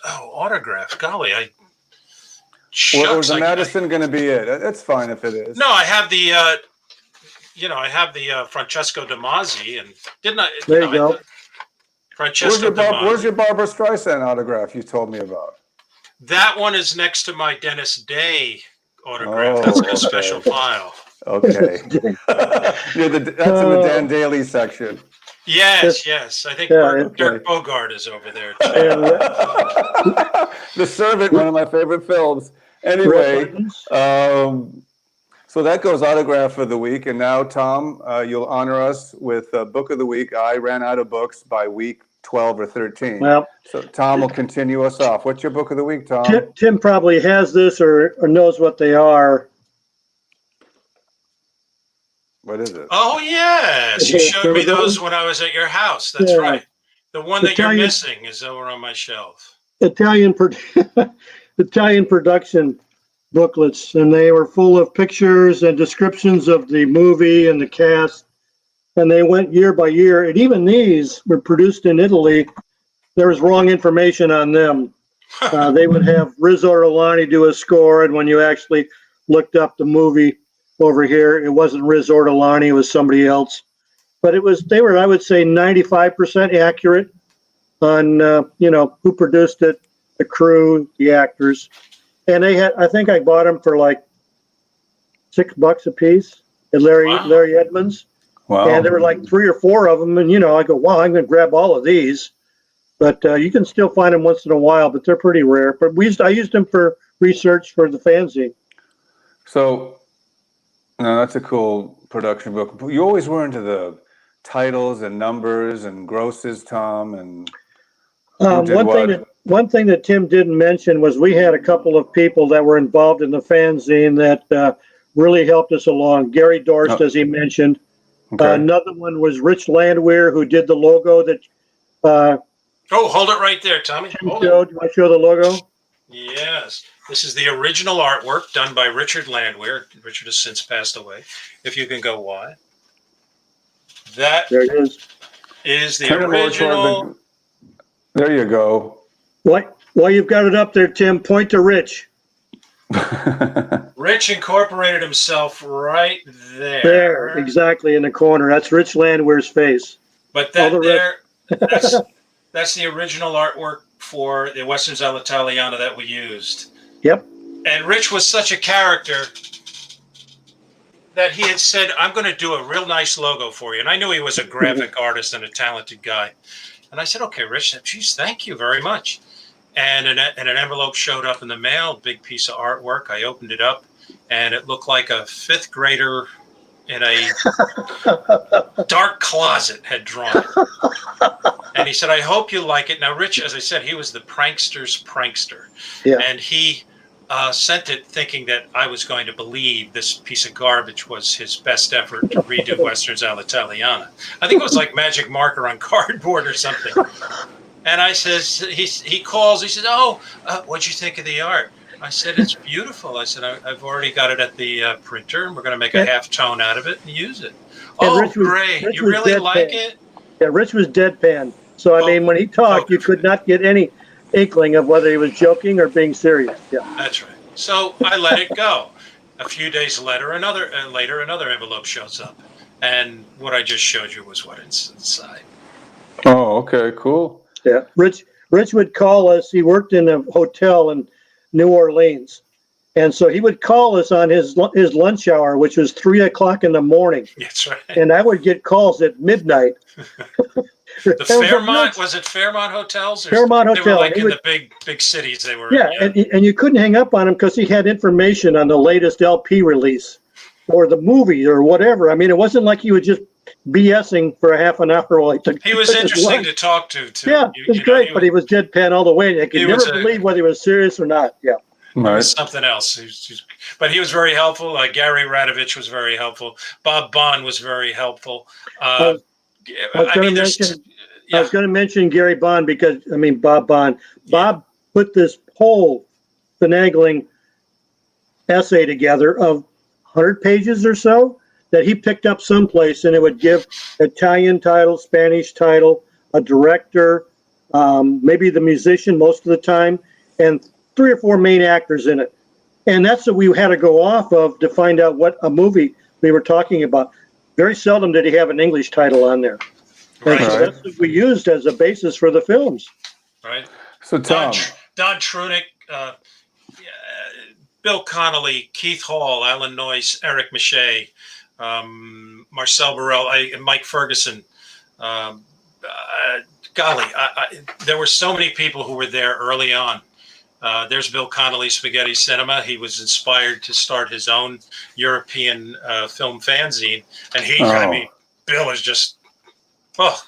Autograph. Golly, Or was Madison going to be it? That's fine if it is. No, I have the. I have the Francesco Damazzi, and didn't I? There you go. Francesco Damazzi. Where's your Barbara Streisand autograph you told me about? That one is next to my Dennis Day autograph. That's in a special file. Okay. That's in the Dan Daly section. Yes. I think Dirk Bogart is over there too. The Servant, one of my favorite films. Anyway, so that goes autograph of the week. And now, Tom, you'll honor us with book of the week. I ran out of books by week 12 or 13. Well, so Tom will continue us off. What's your book of the week, Tom? Tim probably has this or knows what they are. What is it? Oh, yes. You showed me those when I was at your house. That's right. The one that you're missing is over on my shelf. Italian production booklets, and they were full of pictures and descriptions of the movie and the cast, and they went year by year. And even these were produced in Italy. There was wrong information on them. They would have Riz Ortolani do a score, and when you actually looked up the movie over here, it wasn't Riz Ortolani, it was somebody else. But they were, I would say, 95% accurate on who produced it, the crew, the actors. And I think I bought them for like $6 a piece at Larry Edmonds. Wow. And there were like 3 or 4 of them, and I go, wow, I'm going to grab all of these. But you can still find them once in a while, but they're pretty rare. But I used them for research for the fanzine. So, no, that's a cool production book. You always were into the titles and numbers and grosses, Tom, and one thing that Tim didn't mention was we had a couple of people that were involved in the fanzine that really helped us along. Gary Dorst, as he mentioned. Okay. Another one was Rich Landwehr, who did the logo that. Hold it right there, Tommy. Do you want to show the logo? Yes. This is the original artwork done by Richard Landwehr. Richard has since passed away. If you can go wide. That There it is the Turn it more original. toward there you go. While you've got it up there, Tim, point to Rich. Rich incorporated himself right there. There, exactly in the corner. That's Rich Landwehr's face. But that's the original artwork for the Westerns all'Italiana that we used. Yep. And Rich was such a character that he had said, I'm going to do a real nice logo for you. And I knew he was a graphic artist and a talented guy. And I said, okay, Rich, geez, thank you very much. And an envelope showed up in the mail, big piece of artwork. I opened it up, and it looked like a fifth grader in a dark closet had drawn it. And he said, I hope you like it. Now, Rich, as I said, he was the prankster's prankster. Yeah. And he sent it thinking that I was going to believe this piece of garbage was his best effort to redo Westerns all'Italiana. I think it was like magic marker on cardboard or something. And I says, he calls, he says, what'd you think of the art? I said, it's beautiful. I said, I've already got it at the printer, and we're going to make a half tone out of it and use it. Oh, great. You really like it? Yeah, Rich was deadpan. So, I mean, when he talked, you could not get any inkling of whether he was joking or being serious. Yeah, that's right. So I let it go. A few days later, another envelope shows up. And what I just showed you was what inside. Oh, okay, cool. Yeah, Rich would call us. He worked in a hotel in New Orleans, and so he would call us on his lunch hour, which was 3 o'clock in the morning. That's right. And I would get calls at midnight. The Fairmont, was it Fairmont Hotels? Fairmont Hotel. They were like in the big cities they were in. Yeah, and you couldn't hang up on him because he had information on the latest LP release or the movie or whatever. I mean, it wasn't like he was just BSing for a half an hour while he took. He was interesting to talk to, too. Yeah, it was great, but he was deadpan all the way. I could never believe whether he was serious or not. Yeah. Right. It was something else. But he was very helpful. Gary Radovich was very helpful. Bob Bond was very helpful. I was going to mention Gary Bond because, I mean, Bob Bond. Bob put this whole finagling essay together of 100 pages or so that he picked up someplace, and it would give Italian title, Spanish title, a director, maybe the musician most of the time, and 3 or 4 main actors in it. And that's what we had to go off of to find out what a movie we were talking about. Very seldom did he have an English title on there. Right. And so that's what we used as a basis for the films. Right. So Tom. Don Trunick, Bill Connolly, Keith Hall, Alan Noyce, Eric Maché, Marcel Burrell, Mike Ferguson. There were so many people who were there early on. There's Bill Connolly, Spaghetti Cinema. He was inspired to start his own European film fanzine. And Bill is just,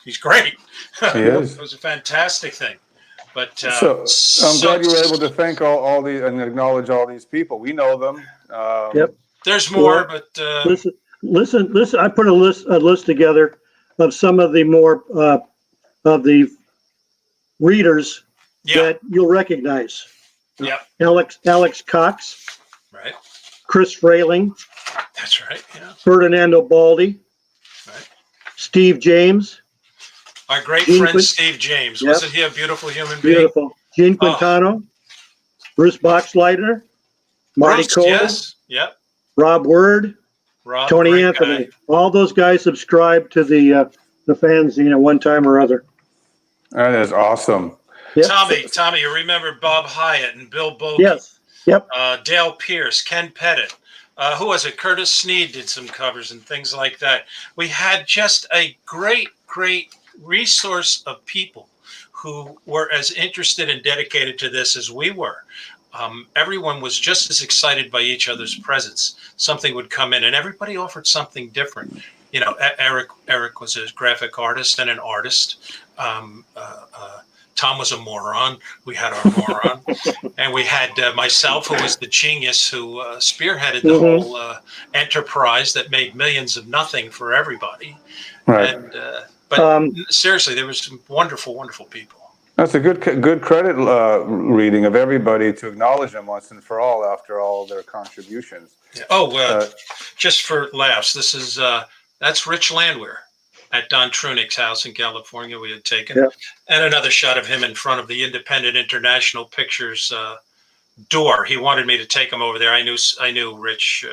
he's great. He is. It was a fantastic thing. But so I'm glad you were able to thank all the and acknowledge all these people. We know them. Yep. There's more, but listen. I put a list together of some of the more of the readers that you'll recognize. Yeah. Alex Cox. Right. Chris Frayling. That's right. Yeah. Ferdinando Baldi. Right. Steve James. Our great friend Steve James. Yep. Wasn't he a beautiful human being? Beautiful. Gene Quintano. Bruce Boxleitner. Marty Cole. Yes. Yep. Rob Word. Tony Anthony. Guy. All those guys subscribed to the fanzine at one time or other. That is awesome. Yep. Tommy, you remember Bob Hyatt and Bill Bogey? Yes. Yep. Dale Pierce, Ken Pettit. Who was it? Curtis Sneed did some covers and things like that. We had just a great resource of people who were as interested and dedicated to this as we were. Everyone was just as excited by each other's presence. Something would come in, and everybody offered something different. You know, Eric was a graphic artist and an artist. Tom was a moron. We had our moron. And we had myself, who was the genius who spearheaded the whole enterprise that made millions of nothing for everybody. Right. And, but seriously, there were some wonderful, wonderful people. That's a good credit reading of everybody to acknowledge them once and for all after all their contributions. Oh, just for laughs, this is that's Rich Landwehr at Don Trunick's house in California. We had taken, and another shot of him in front of the Independent International Pictures door. He wanted me to take him over there. I knew Rich,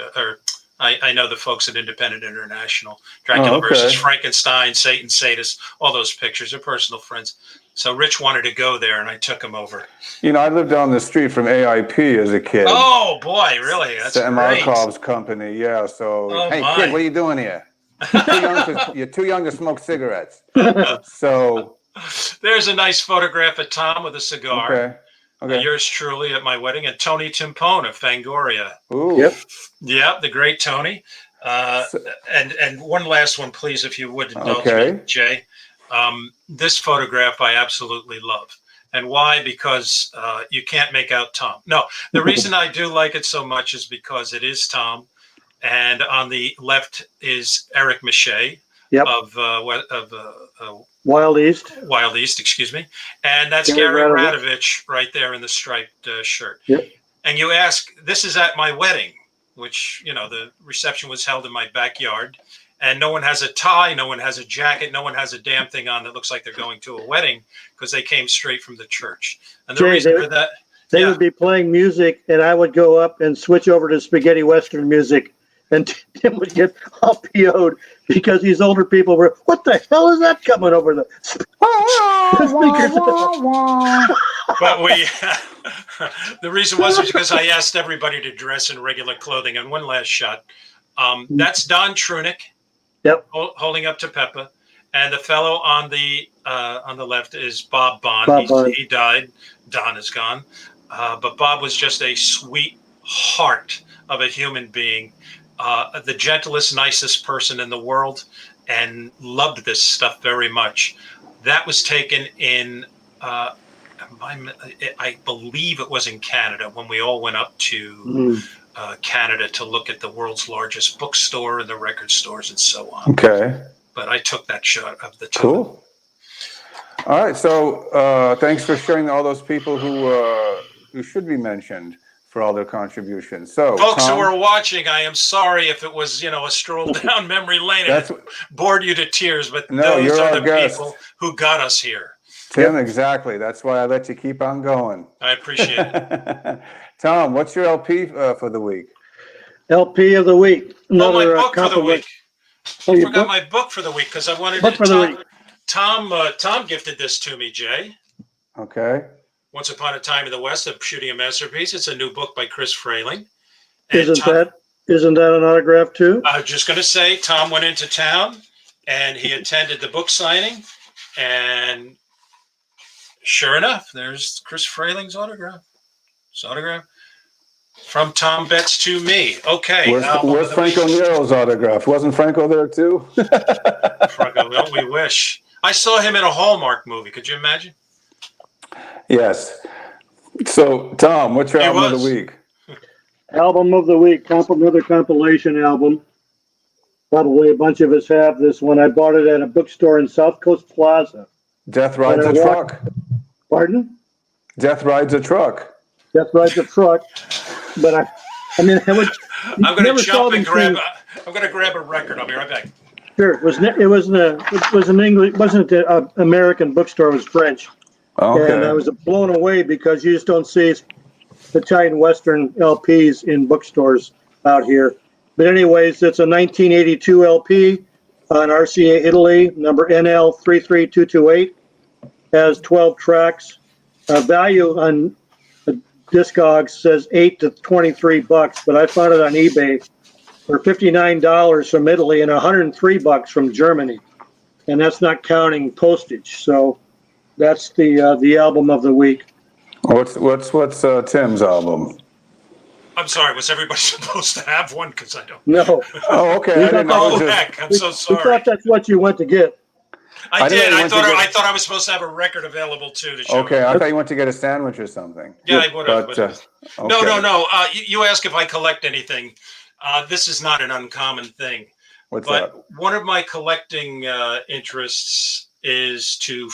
I know the folks at Independent International, Dracula versus Frankenstein, Satan, Sadist, all those pictures are personal friends. So Rich wanted to go there, and I took him over. You know, I lived down the street from AIP as a kid. Oh boy, really? That's Sam great. Markov's company, yeah. So, hey my. kid, what are you doing here? You're too young to smoke cigarettes. So there's a nice photograph of Tom with a cigar. Okay. Yours truly at my wedding, and Tony Timpone of Fangoria. Ooh. Yep, the great Tony. And one last one, please, if you would indulge me, Jay. This photograph I absolutely love. And why? Because you can't make out Tom. No, the reason I do like it so much is because it is Tom. And on the left is Eric Maché of Wild East, excuse me. And that's Gary Radovich right there in the striped shirt. Yep. And you ask, this is at my wedding, which, you know, the reception was held in my backyard. And no one has a tie, no one has a jacket, no one has a damn thing on that looks like they're going to a wedding because they came straight from the church. And the reason for that, they would be playing music, and I would go up and switch over to spaghetti western music, and Tim would get all PO'd because these older people were, what the hell is that coming over the speakers? But the reason was because I asked everybody to dress in regular clothing. And one last shot, that's Don Trunick. Yep. Holding up to Peppa, and the fellow on the left is Bob Bond. He died. Don is gone, but Bob was just a sweet heart of a human being, the gentlest, nicest person in the world, and loved this stuff very much. That was taken in, I believe it was in Canada when we all went up to. Canada to look at the world's largest bookstore and the record stores and so on. Okay. But I took that shot of the totem. Cool. All right. So thanks for sharing all those people who should be mentioned for all their contributions. So folks who are watching, I am sorry if it was, a stroll down memory lane and bored you to tears, but those are the people who got us here. Tim, exactly. That's why I let you keep on going. I appreciate it. Tom, what's your LP for the week? LP of the week. My book for the week. I forgot my book for the week because I wanted to. Tom gifted this to me, Jay. Okay. Once Upon a Time in the West, of Shooting a Masterpiece. It's a new book by Chris Frayling. Isn't that an autograph too? I was just going to say, Tom went into town and he attended the book signing, and sure enough, there's Chris Frayling's autograph. His autograph from Tom Betts to me. Okay. Where's Franco Nero's autograph? Wasn't Franco there too? Franco, well, we wish. I saw him in a Hallmark movie. Could you imagine? Yes. So, Tom, what's your album of the week? Album of the week, another compilation album. Probably a bunch of us have this one. I bought it at a bookstore in South Coast Plaza. Death Rides a Truck. Pardon? Death Rides a Truck. Death Rides a Truck. But I'm going to jump and grab. I'm going to grab a record. I'll be right back. Sure. It was an English. It wasn't an American bookstore. It was French. Okay. And I was blown away because you just don't see Italian Western LPs in bookstores out here. But anyways, it's a 1982 LP on RCA Italy, number NL 33228. Has 12 tracks. Value on Discogs says $8 to $23, but I found it on eBay for $59 from Italy and $103 from Germany, and that's not counting postage. So that's the album of the week. What's Tim's album? I'm sorry. Was everybody supposed to have one? Because I don't. No. Oh, okay. I didn't know. Heck, I'm so sorry. We thought that's what you went to get. I did. I thought I was supposed to have a record available too. To show okay, I thought you went to get a sandwich or something. Yeah, I would have. Okay. No. You ask if I collect anything. This is not an uncommon thing. What's that? One of my collecting interests is to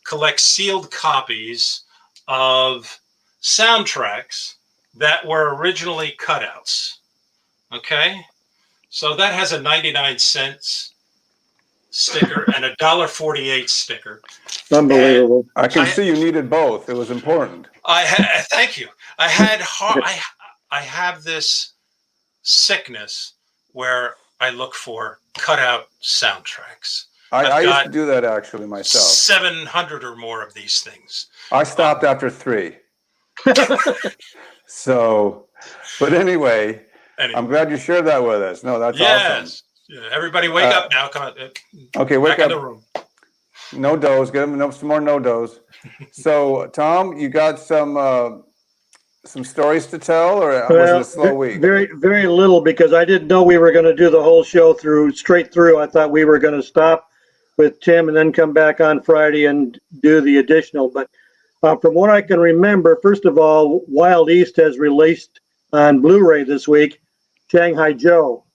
collect sealed copies of soundtracks that were originally cutouts. Okay? So that has a 99 cents sticker and a $1.48 sticker. Unbelievable. I can see you needed both. It was important. Thank you. I have this sickness where I look for cutout soundtracks. I used to do that actually myself. 700 or more of these things. I stopped after 3. So, but anyway, I'm glad you shared that with us. No, that's awesome. Yeah, everybody wake up now. Come on. Okay, wake Back up. in the room. No does. Get them some more no does. So, Tom, you got some stories to tell, or was it a slow week? Very, very little, because I didn't know we were going to do the whole show straight through. I thought we were going to stop with Tim and then come back on Friday and do the additional. But from what I can remember, first of all, Wild East has released on Blu-ray this week Shanghai Joe.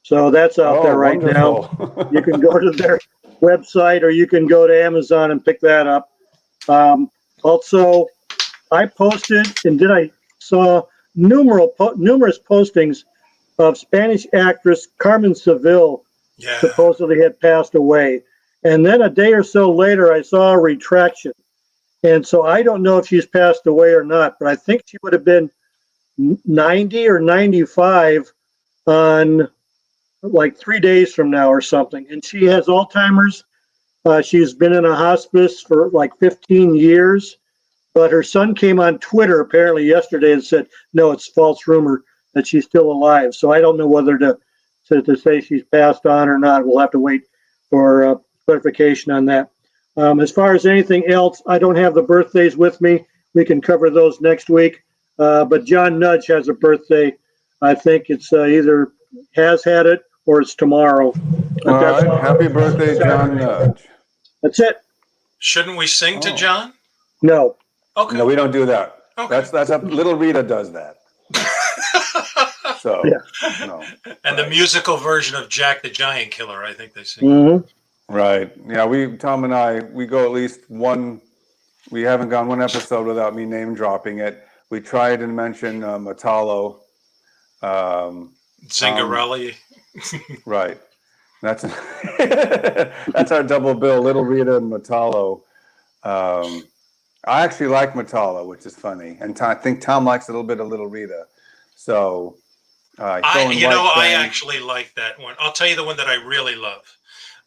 So that's out there right now. You can go to their website, or you can go to Amazon and pick that up. Also, I posted, and I saw numerous postings of Spanish actress Carmen Seville supposedly had passed away. And then a day or so later, I saw a retraction. And so I don't know if she's passed away or not, but I think she would have been 90 or 95 on like 3 days from now or something. And she has Alzheimer's. She's been in a hospice for like 15 years. But her son came on Twitter apparently yesterday and said, no, it's false rumor that she's still alive. So I don't know whether to say she's passed on or not. We'll have to wait for clarification on that. As far as anything else, I don't have the birthdays with me. We can cover those next week. But John Nudge has a birthday. I think it's either has had it or it's tomorrow. All right. Happy birthday, John Nudge. That's it. Shouldn't we sing to John? No. Okay. No, we don't do that. Okay. That's a Little Rita does that. So, no. And the musical version of Jack the Giant Killer, I think they sing. Mm-hmm. Right. Yeah, Tom and I, we go at least one. We haven't gone one episode without me name dropping it. We tried and mention Metallo. Zingarelli. Right. That's that's our double bill, Little Rita and Metallo. I actually like Metallo, which is funny, and I think Tom likes a little bit of Little Rita. So, I actually like that one. I'll tell you the one that I really love,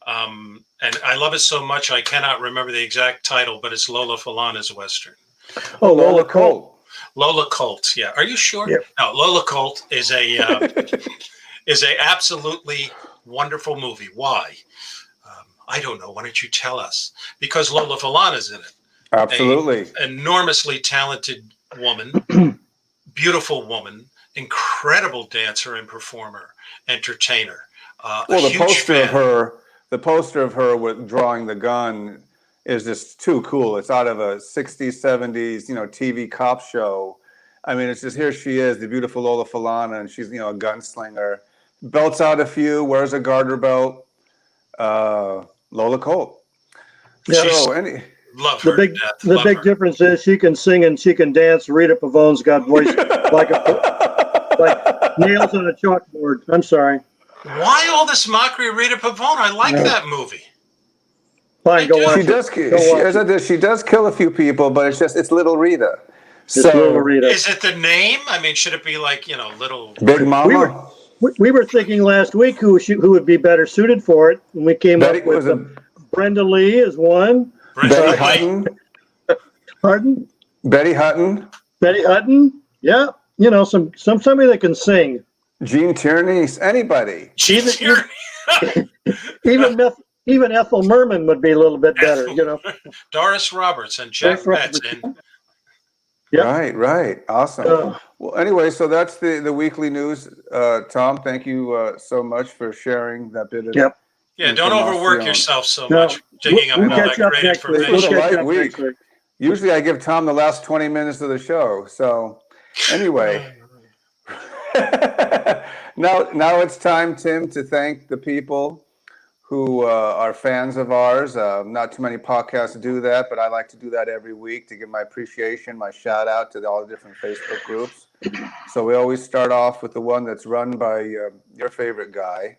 and I love it so much I cannot remember the exact title, but it's Lola Falana's Western. Oh, Lola Colt. Lola Colt. Yeah. Are you sure? Yep. No, Lola Colt is a absolutely wonderful movie. Why? I don't know. Why don't you tell us? Because Lola Falana's in it. Absolutely. An enormously talented woman, beautiful woman, incredible dancer and performer, entertainer. Well, the poster of her with drawing the gun is just too cool. It's out of a 60s, 70s, TV cop show. I mean, it's just, here she is, the beautiful Lola Falana, and she's, a gunslinger. Belts out a few, wears a garter belt. Lola Colt. Yeah. Love her. The big difference is she can sing and she can dance. Rita Pavone's got voice like nails on a chalkboard. I'm sorry. Why all this mockery of Rita Pavone? I like that movie. Fine, go on. She does kill a few people, but it's Little Rita. Little Rita. Is it the name? I mean, should it be like, Little Big Mama? We were thinking last week who would be better suited for it, and we came up with Brenda Lee as one. Betty Hutton. Pardon? Betty Hutton. Betty Hutton. Yeah, somebody that can sing. Gene Tierney. Anybody. Gene Tierney. Even Ethel Merman would be a little bit better. Doris Roberts and Jack Madsen. Yep. Right. Awesome. Well, anyway, so that's the weekly news. Tom, thank you so much for sharing that bit of. Yep. Yeah, don't overwork yourself so much digging up all that great information. It's a light week. Usually I give Tom the last 20 minutes of the show. So anyway, now it's time, Tim, to thank the people who are fans of ours. Not too many podcasts do that, but I like to do that every week to give my appreciation, my shout out to all the different Facebook groups. So we always start off with the one that's run by your favorite guy,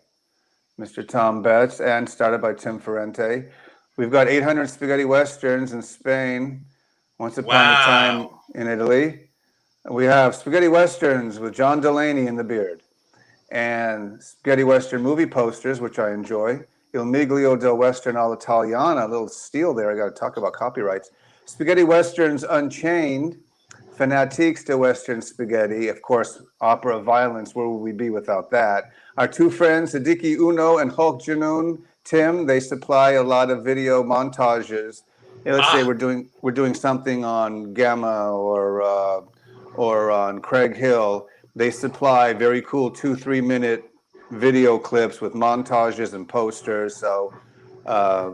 Mr. Tom Betts, and started by Tim Ferrante. We've got 800 Spaghetti Westerns in Spain, Once Upon a Time in Italy. We have Spaghetti Westerns with John Delaney in the beard, and Spaghetti Western movie posters, which I enjoy. Il Miglio del Western all'Italiana, a little steal there. I got to talk about copyrights. Spaghetti Westerns Unchained, Fanatiques de Western Spaghetti, of course, opera of violence. Where would we be without that? Our two friends, Siddiqui Uno and Hulk Janoon, Tim, they supply a lot of video montages. Hey, let's say we're doing something on Gamma or on Craig Hill. They supply very cool 2-3 minute video clips with montages and posters. So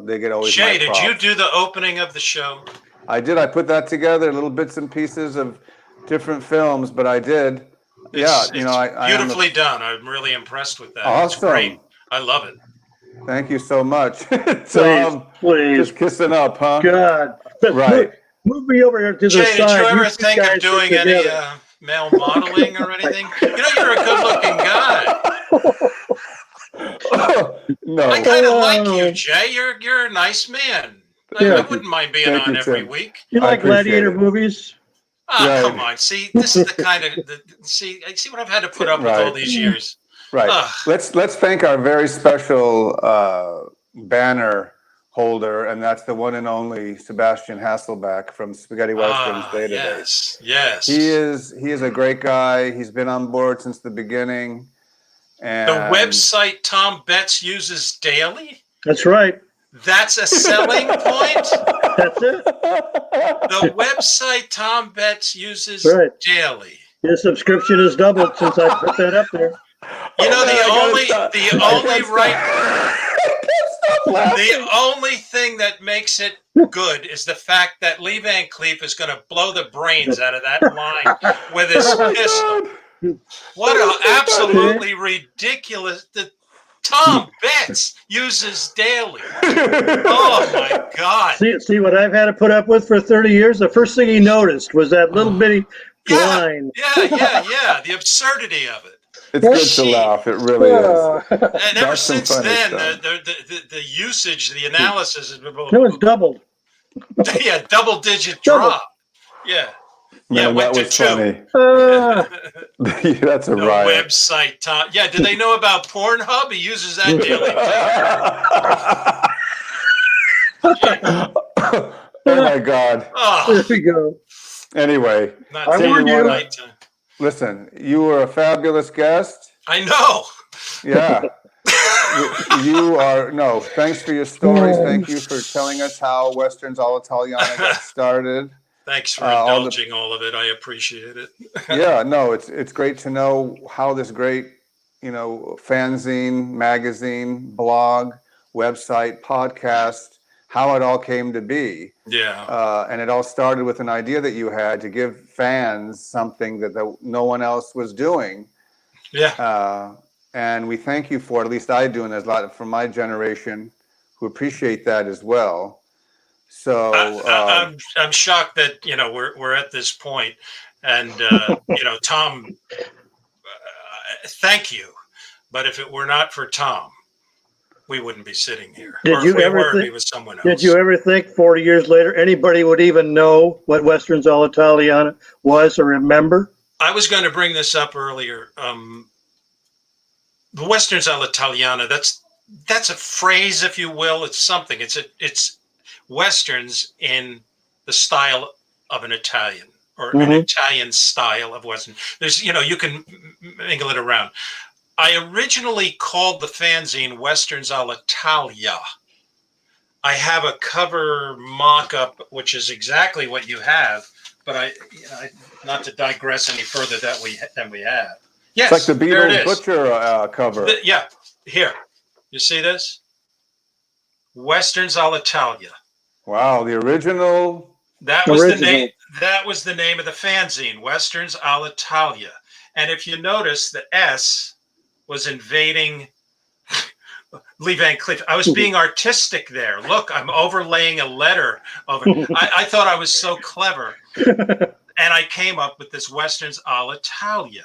they get always. Shay, did you do the opening of the show? I did. I put that together, little bits and pieces of different films, but I did. It's beautifully done. I'm really impressed with that. Awesome. It's great. I love it. Thank you so much. Please. Just kissing up, huh? God. Right. Move me over here to the Jay, side. did you ever think of doing any male modeling or anything? You know, you're a good-looking guy. No. I kind of like you, Jay. You're a nice man. I wouldn't mind being on every week. You like gladiator movies? Oh, come on. See, this is the kind of see what I've had to put up with all these years. Right. Let's thank our very special banner holder, and that's the one and only Sebastian Hasselback from Spaghetti Westerns Database. Yes. He is a great guy. He's been on board since the beginning. And the website Tom Betts uses daily? That's right. That's a selling point? That's it. The website Tom Betts uses daily. His subscription has doubled since I put that up there. You know, the only thing that makes it good is the fact that Lee Van Cleef is going to blow the brains out of that line with his pistol. What an absolutely ridiculous... Tom Betts uses daily. Oh my God! See what I've had to put up with for 30 years. The first thing he noticed was that little bitty line. Yeah. The absurdity of it. It's good to laugh. It really is. And ever since then, the usage, the analysis has been. It was doubled. Yeah, double-digit drop. Yeah. Man, went that was to 2. Funny. That's a riot. Website, Tom. Yeah, do they know about Pornhub? He uses that daily. Oh my God. There we go. Anyway, I warned you. Listen, you were a fabulous guest. I know. Yeah. You are. No, thanks for your stories. Thank you for telling us how Westerns all'Italiana got started. Thanks for indulging all of it. I appreciate it. Yeah, no, it's great to know how this great, fanzine, magazine, blog, website, podcast, how it all came to be. Yeah. And it all started with an idea that you had to give fans something that no one else was doing. Yeah. And we thank you for it. At least I do, and there's a lot from my generation who appreciate that as well. So I'm shocked that we're at this point, and Tom, thank you, but if it were not for Tom, we wouldn't be sitting here. Did you ever think? Be with someone else. Did you ever think 40 years later anybody would even know what Westerns all'Italiana was or remember? I was going to bring this up earlier. The Westerns all'Italiana. That's a phrase, if you will. It's something. It's Westerns in the style of an Italian, or an Italian style of Western. There's, you can mingle it around. I originally called the fanzine Westerns all'Italia. I have a cover mock-up, which is exactly what you have, but I not to digress any further than we have. Yes, it's like the Beatles Butcher cover. Here, you see this? Westerns all'Italia. Wow, the original. That was the name. That was the name of the fanzine, Westerns all'Italia. And if you notice, the S was invading Lee Van Cleef. I was being artistic there. Look, I'm overlaying a letter over. I thought I was so clever. And I came up with this Westerns all'Italia,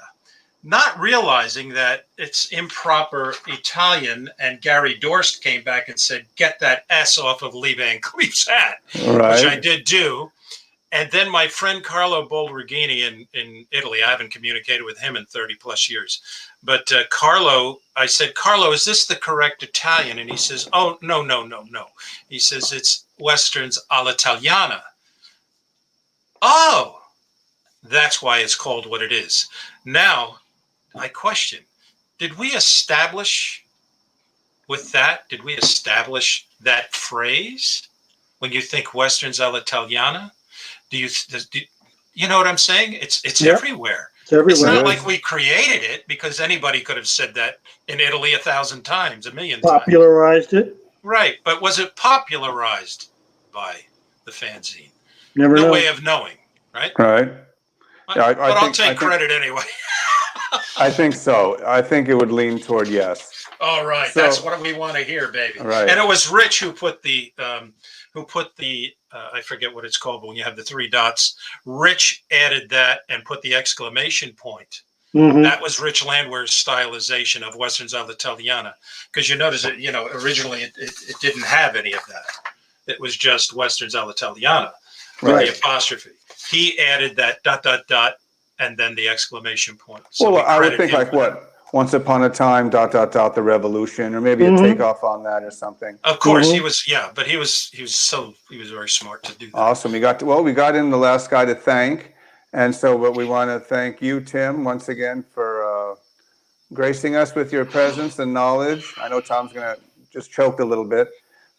not realizing that it's improper Italian. And Gary Dorst came back and said, get that S off of Lee Van Cleef's hat, which I did do. And then my friend Carlo Boldraghini in Italy, I haven't communicated with him in 30 plus years. But Carlo, I said, Carlo, is this the correct Italian? And he says, oh, no. He says, it's Westerns all'Italiana. Oh, that's why it's called what it is. Now, I question, did we establish that phrase when you think Westerns all'Italiana? Do you know what I'm saying? It's everywhere. It's everywhere. It's not like we created it, because anybody could have said that in Italy 1,000 times, 1,000,000 times. Popularized it. Right. But was it popularized by the fanzine? Never No know. way of knowing, right? Right. Yeah, But I'll take credit anyway. I think so. I think it would lean toward yes. All right. So- That's what we want to hear, baby. Right. And it was Rich who put the I forget what it's called, but when you have the 3 dots, Rich added that and put the exclamation point. Mhm. That was Rich Landwehr's stylization of Westerns all'Italiana. Because you notice that, originally it didn't have any of that. It was just Westerns all'Italiana with Right. the apostrophe. He added that ... and then the exclamation point. So Well, we I would credit think him like for that. what? Once upon a time, ... the revolution, or maybe a takeoff on that or something. Of course, he was, but he was very smart to do that. Awesome. We got in the last guy to thank. And so but we want to thank you, Tim, once again for gracing us with your presence and knowledge. I know Tom's going to just choke a little bit,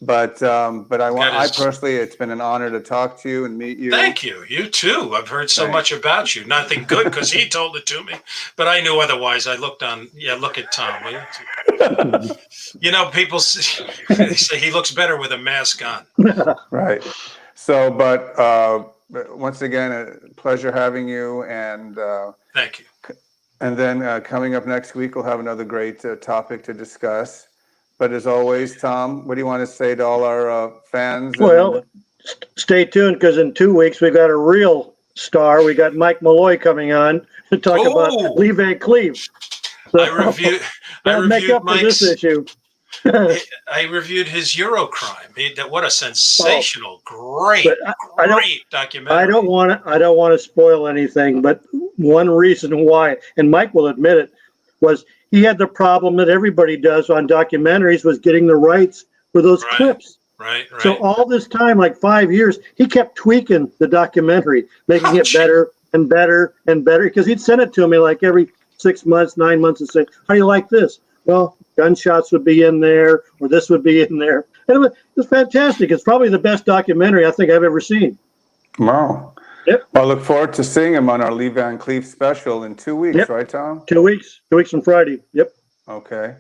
but I personally, it's been an honor to talk to you and meet you. Thank you. You too. I've heard so Thanks. much about you. Nothing good because he told it to me, but I knew otherwise. I looked on. Yeah, look at Tom. Will you? People say he looks better with a mask on. Right. So, but once again, a pleasure having you. And Thank you. And then coming up next week, we'll have another great topic to discuss. But as always, Tom, what do you want to say to all our fans? Well, stay tuned, because in 2 weeks we got a real star. We got Mike Malloy coming on to talk about Lee Van Cleef. So, I reviewed make up for this Mike's. issue. I reviewed his Eurocrime. What a sensational, great documentary. I don't want to spoil anything, but one reason why, and Mike will admit it, was he had the problem that everybody does on documentaries, was getting the rights for those clips. Right. So all this time, like 5 years, he kept tweaking the documentary, making it better and better and better, because he'd send it to me like every 6 months, 9 months, and say, how do you like this? Well, gunshots would be in there, or this would be in there. And it was fantastic. It's probably the best documentary I think I've ever seen. Wow. Yep. Well, I look forward to seeing him on our Lee Van Cleef special in 2 weeks, right, Tom? 2 weeks. 2 weeks from Friday. Yep. Okay.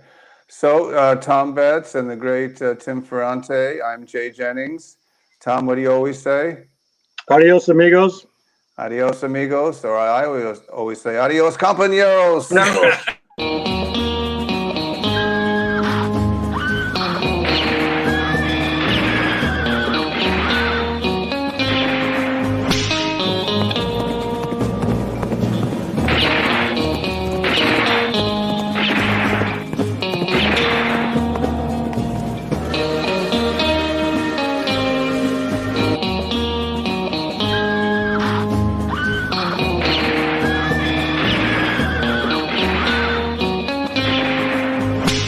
So, Tom Betts and the great Tim Ferrante, I'm Jay Jennings. Tom, what do you always say? Adios, amigos. Adios, amigos. Or I always say, adios, compañeros. No.